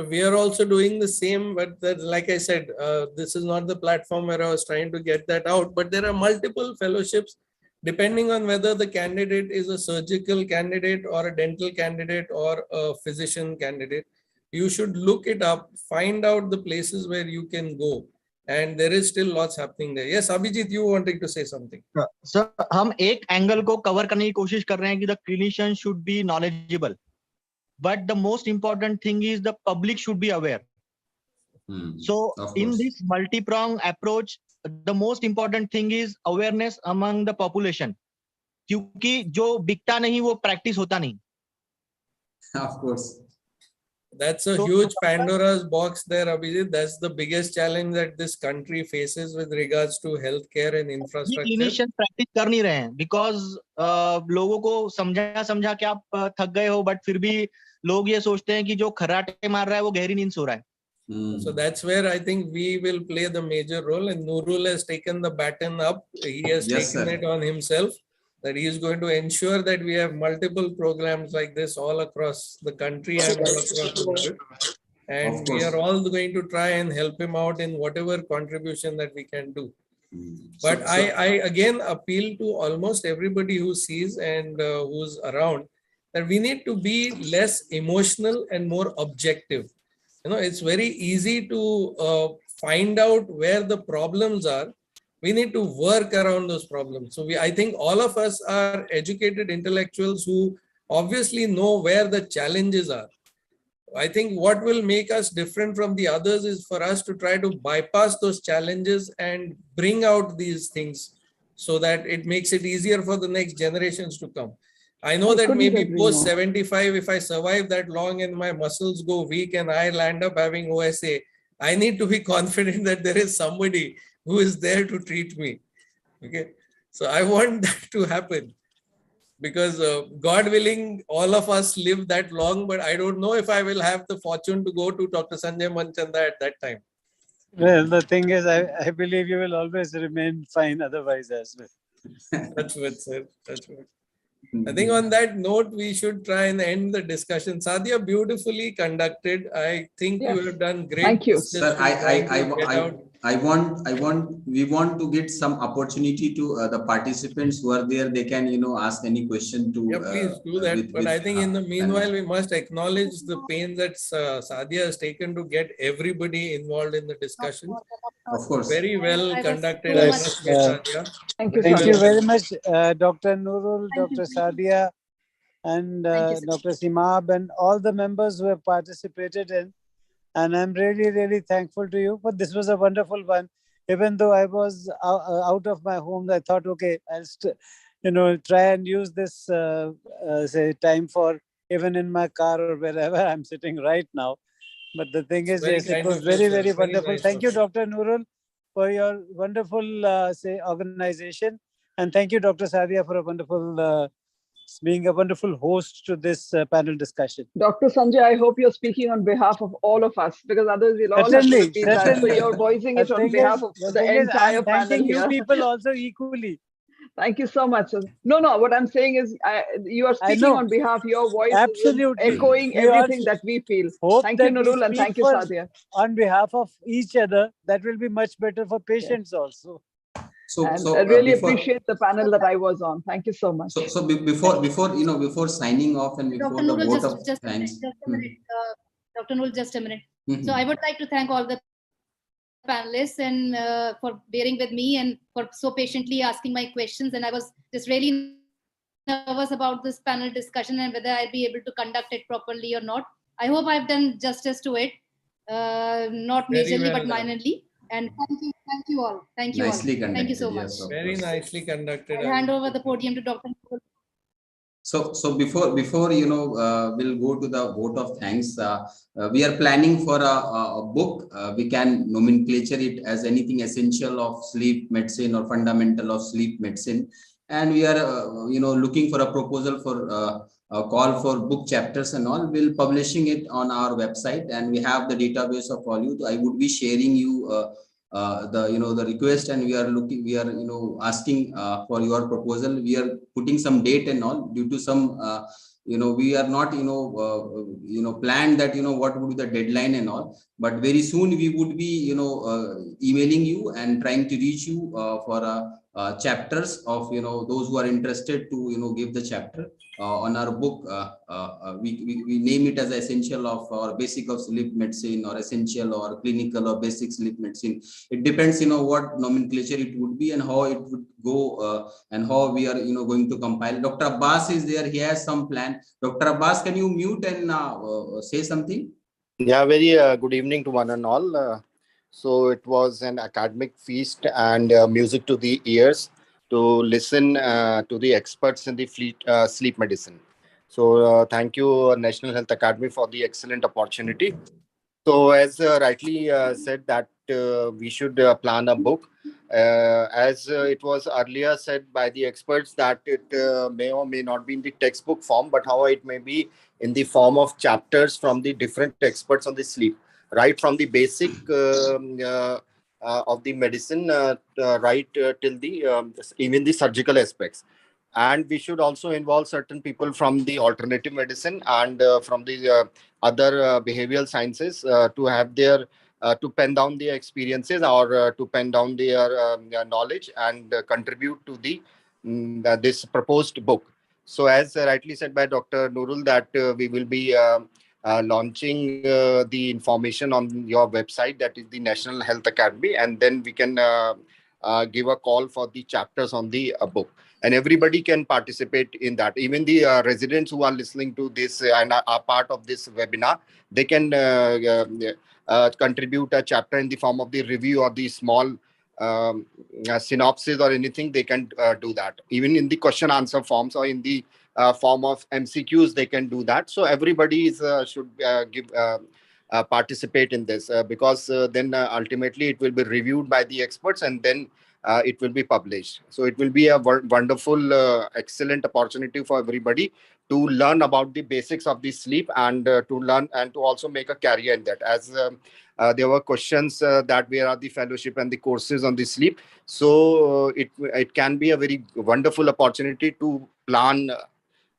we are also doing the same, but like I said, this is not the platform where I was trying to get that out, but there are multiple fellowships depending on whether the candidate is a surgical candidate or a dental candidate or a physician candidate. You should look it up, find out the places where you can go. And there is still lots happening there. Yes, Abhijit, you wanted to say something. Sir, हम एक angle को cover करने की कोशिश कर रहे हैं कि the clinician should be knowledgeable. But the most important thing is the public should be aware. So in this multi-pronged approach, the most important thing is awareness among the population. क्योंकि जो बिकता नहीं वो practice होता नहीं. Of course. That's a huge Pandora's box there, Abhijit. That's the biggest challenge that this country faces with regards to healthcare and infrastructure. Clinician practice कर नहीं रहे हैं बिकॉज लोगों को समझा के आप थक गए हो, बट फिर भी लोग ये सोचते हैं कि जो खर्राटे मार रहा है वो गहरी नींद सो रहा है. So that's where I think we will play the major role, and Nurul has taken the baton up. He has taken it on himself that he is going to ensure that we have multiple programs like this all across the country and all across the world. And we are all going to try and help him out in whatever contribution that we can do. But I again appeal to almost everybody who sees and who's around that we need to be less emotional and more objective. You know, it's very easy to find out where the problems are. We need to work around those problems. So I think all of us are educated intellectuals who obviously know where the challenges are. I think what will make us different from the others is for us to try to bypass those challenges and bring out these things so that it makes it easier for the next generations to come. I know that maybe post 75, if I survive that long and my muscles go weak and I land up having OSA, I need to be confident that there is somebody who is there to treat me. Okay. So I want that to happen because God willing, all of us live that long, but I don't know if I will have the fortune to go to Dr. Sanjay Manchanda at that time. Well, the thing is, I believe you will always remain fine otherwise as well. That's what, sir. That's what. I think on that note, we should try and end the discussion. Sadia, beautifully conducted. I think you have done great. Thank you. Sir, we want to get some opportunity to the participants who are there. They can, ask any question to. Yeah, please do that. But I think in the meanwhile, we must acknowledge the pain that Sadia has taken to get everybody involved in the discussion. Of course. Very well conducted. Yes, Thank you, Thank Sadia. you very much, Dr. Nurul, Dr. Sadia, and Dr. Simab, and all the members who have participated in. And I'm really, really thankful to you. But this was a wonderful one. Even though I was out of my home, I thought, okay, I'll try and use this say time for even in my car or wherever I'm sitting right now. But the thing is, yes, it was very, very wonderful. Nice. Thank you, Dr. Nurul, for your wonderful organization. And thank you, Dr. Sadia, for a wonderful being a wonderful host to this panel discussion. Dr. Sanjay, I hope you're speaking on behalf of all of us because others will all have to repeat that. So you're voicing it on behalf of the entire panel thanking here. you people also equally. Thank you so much. No, what I'm saying is you are speaking on behalf, your voice Absolutely. is echoing everything that we feel. Thank you, Nurul, and thank you, Sadia. On behalf of each other, that will be much better for patients also. So I really appreciate the panel that I was on. Thank you so much. So before signing off and before the vote of thanks. Dr. Nurul, just a minute. So I would like to thank all the panelists and for bearing with me and for so patiently asking my questions. And I was just really nervous about this panel discussion and whether I'll be able to conduct it properly or not. I hope I've done justice to it, not majorly but minorly. And thank you all. Thank you Nicely all. Thank you so much. Yes, very nicely conducted. I'll hand over the podium to Dr. Nurul. So before we'll go to the vote of thanks. We are planning for a book. We can nomenclature it as anything essential of sleep medicine or fundamental of sleep medicine. And we are looking for a proposal for a call for book chapters and all. We'll publishing it on our website, and we have the database of all you. I would be sharing you the request, and we are asking for your proposal. We are putting some date and all due to some we are not planned that what would be the deadline and all, but very soon we would be emailing you and trying to reach you for chapters of those who are interested to give the chapter on our book. We name it as essential of or basic of sleep medicine or essential or clinical or basic sleep medicine. It depends what nomenclature it would be and how it would go and how we are going to compile. Dr. Abbas is there. He has some plan. Dr. Abbas, can you mute and say something? Yeah, very good evening to one and all. So it was an academic feast and music to the ears to listen to the experts in the sleep medicine. So thank you, National Health Academy, for the excellent opportunity. So as rightly said that we should plan a book. As it was earlier said by the experts that it may or may not be in the textbook form, but how it may be in the form of chapters from the different experts on the sleep, right from the basic of the medicine, right till the even the surgical aspects. And we should also involve certain people from the alternative medicine and from the other behavioral sciences to have their to pen down their experiences or to pen down their knowledge and contribute to the this proposed book. So as rightly said by Dr. Nurul that we will be launching the information on your website, that is the National Health Academy, and then we can give a call for the chapters on the book, and everybody can participate in that. Even the residents who are listening to this and are part of this webinar, they can contribute a chapter in the form of the review or the small synopsis or anything. They can do that. Even in the question answer forms or in the form of MCQs, they can do that. So everybody is, should participate in this because then ultimately it will be reviewed by the experts, and then it will be published. So it will be a wonderful, excellent opportunity for everybody to learn about the basics of the sleep and to learn and to also make a career in that. As there were questions that where are the fellowship and the courses on the sleep. So it can be a very wonderful opportunity to plan.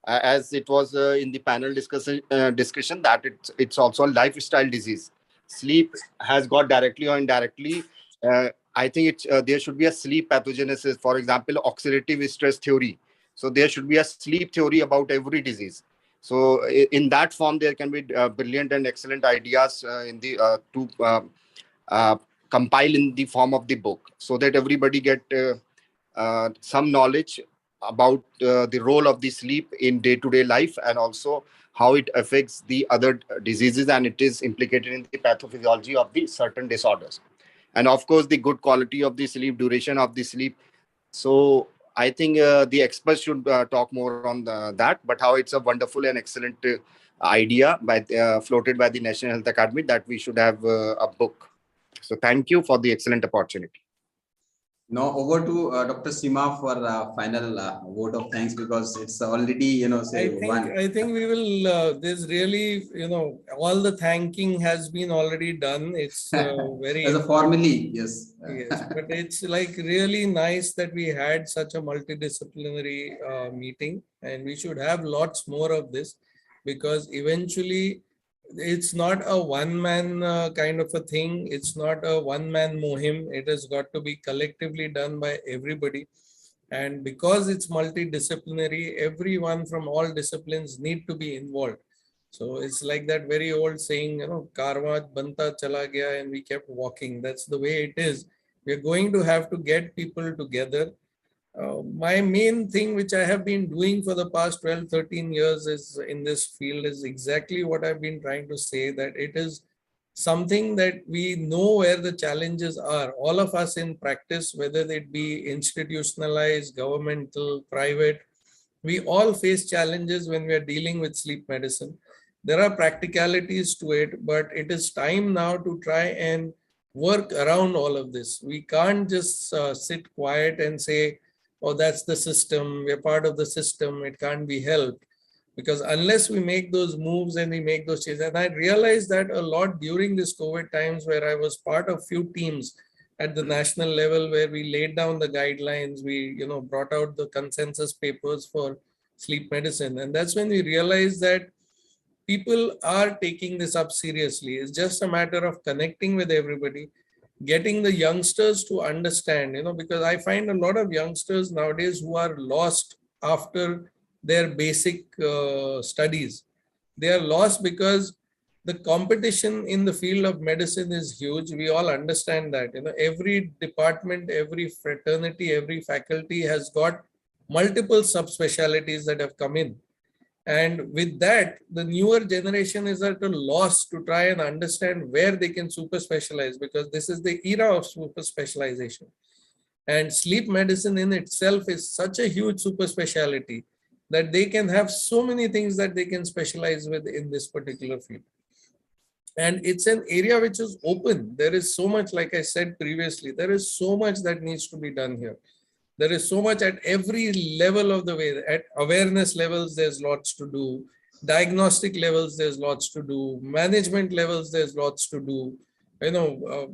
As it was in the panel discussion that it's also a lifestyle disease. Sleep has got directly or indirectly. I think there should be a sleep pathogenesis, for example, oxidative stress theory. So there should be a sleep theory about every disease. So in that form, there can be brilliant and excellent ideas in the to compile in the form of the book, so that everybody get some knowledge about the role of the sleep in day-to-day life, and also how it affects the other diseases and it is implicated in the pathophysiology of the certain disorders. And of course, the good quality of the sleep, duration of the sleep. So I think the experts should talk more on that, but how it's a wonderful and excellent idea by floated by the National Health Academy that we should have a book. So thank you for the excellent opportunity. Now over to Dr. Sima for final vote of thanks, because it's already, I think we will, there's really, all the thanking has been already done. It's very... As a formally, yes. Yes, but it's like really nice that we had such a multidisciplinary meeting, and we should have lots more of this, because eventually it's not a one-man kind of a thing. It's not a one-man mohim. It has got to be collectively done by everybody. And because it's multidisciplinary, everyone from all disciplines need to be involved. So it's like that very old saying, Karwa banta chala gaya, and we kept walking. That's the way it is. We're going to have to get people together. My main thing, which I have been doing for the past 12, 13 years is in this field, is exactly what I've been trying to say, that it is something that we know where the challenges are. All of us in practice, whether it be institutionalized, governmental, private, we all face challenges when we are dealing with sleep medicine. There are practicalities to it, but it is time now to try and work around all of this. We can't just sit quiet and say, oh, that's the system, we're part of the system, it can't be helped. Because unless we make those moves and we make those changes, and I realized that a lot during this COVID times, where I was part of few teams at the national level where we laid down the guidelines, we brought out the consensus papers for sleep medicine. And that's when we realized that people are taking this up seriously. It's just a matter of connecting with everybody, getting the youngsters to understand, because I find a lot of youngsters nowadays who are lost after their basic studies. They are lost because the competition in the field of medicine is huge. We all understand that. Every department, every fraternity, every faculty has got multiple subspecialties that have come in. And with that, the newer generation is at a loss to try and understand where they can super specialize, because this is the era of super specialization. And sleep medicine in itself is such a huge super specialty. that they can have so many things that they can specialize with in this particular field. And it's an area which is open. There is so much, like I said previously, there is so much that needs to be done here. There is so much at every level of the way. At awareness levels, there's lots to do. Diagnostic levels, there's lots to do. Management levels, there's lots to do.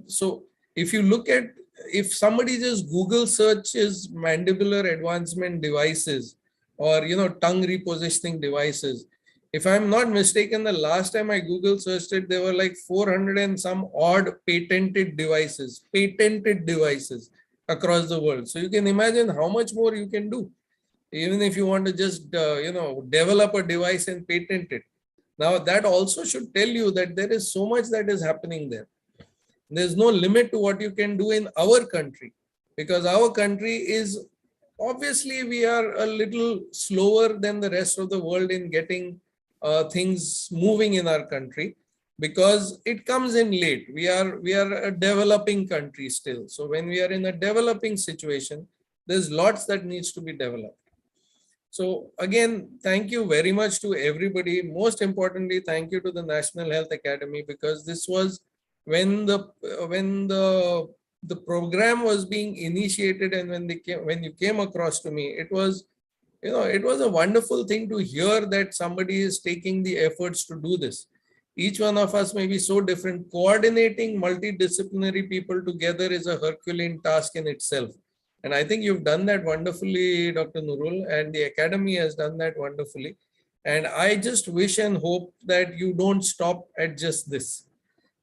So if you look at, if somebody just Google searches mandibular advancement devices or, tongue repositioning devices, if I'm not mistaken, the last time I Google searched it, there were like 400 and some odd patented devices across the world. So you can imagine how much more you can do, even if you want to just, develop a device and patent it. Now that also should tell you that there is so much that is happening there. There's no limit to what you can do in our country, because our country is, obviously we are a little slower than the rest of the world in getting things moving in our country, because it comes in late. We are a developing country still. So when we are in a developing situation, there's lots that needs to be developed. So again, thank you very much to everybody. Most importantly, thank you to the National Health Academy, because this was when the program was being initiated, and when you came across to me, it was, it was a wonderful thing to hear that somebody is taking the efforts to do this. Each one of us may be so different. Coordinating multidisciplinary people together is a Herculean task in itself. And I think you've done that wonderfully, Dr. Nurul, and the Academy has done that wonderfully. And I just wish and hope that you don't stop at just this.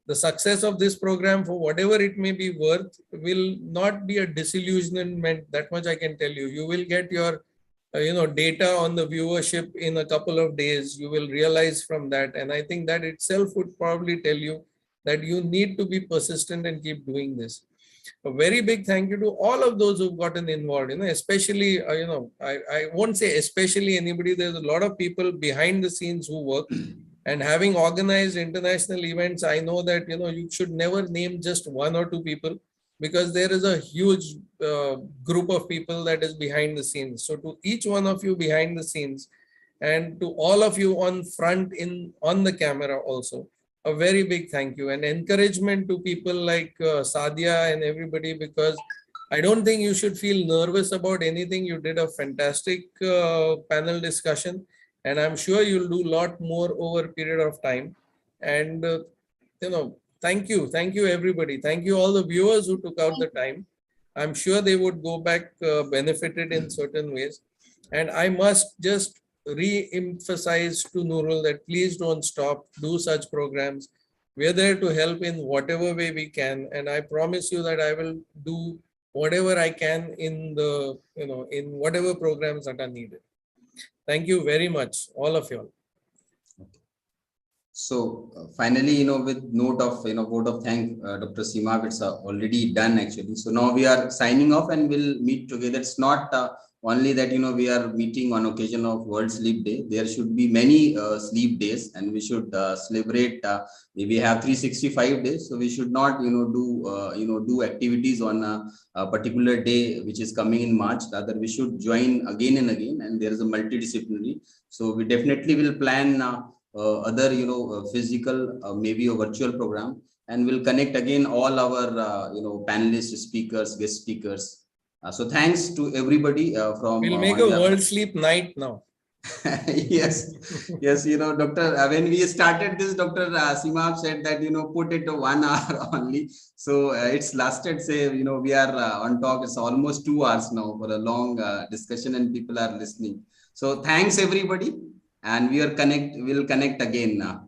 The success of this program, for whatever it may be worth, will not be a disillusionment. That much I can tell you. You will get your data on the viewership in a couple of days. You will realize from that. And I think that itself would probably tell you that you need to be persistent and keep doing this. A very big thank you to all of those who've gotten involved, especially, I won't say especially anybody. There's a lot of people behind the scenes who work, and having organized international events, I know that, you should never name just one or two people, because there is a huge group of people that is behind the scenes. So to each one of you behind the scenes, and to all of you on front on the camera also, a very big thank you, and encouragement to people like Sadia and everybody, because I don't think you should feel nervous about anything. You did a fantastic panel discussion, and I'm sure you'll do a lot more over a period of time. And, thank you everybody. Thank you all the viewers who took out the time. I'm sure they would go back benefited in certain ways. And I must just re-emphasize to Nurul that please don't stop, do such programs. We're there to help in whatever way we can. And I promise you that I will do whatever I can in the, in whatever programs that are needed. Thank you very much, all of you. So finally, with note of, vote of thank Dr. Seema, it's already done actually. So now we are signing off and we'll meet together. It's not only that, we are meeting on occasion of World Sleep Day. There should be many sleep days, and we should celebrate. We have 365 days, so we should not, do activities on a particular day which is coming in March. Rather, we should join again and again, and there is a multidisciplinary. So we definitely will plan other, physical, maybe a virtual program, and we'll connect again all our, panelists, speakers, guest speakers. So thanks to everybody from. We'll make a World Sleep Night now. Yes, Doctor, when we started this, Dr. Seema said that, put it to 1 hour only. So it's lasted, say, we are on talk. It's almost 2 hours now for a long discussion, and people are listening. So thanks everybody, and we'll connect again.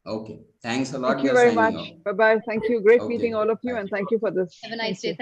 Okay. Thanks a lot. Thank you very much. Bye-bye. Thank you. Great meeting all of you, and thank you for this. Have a nice day.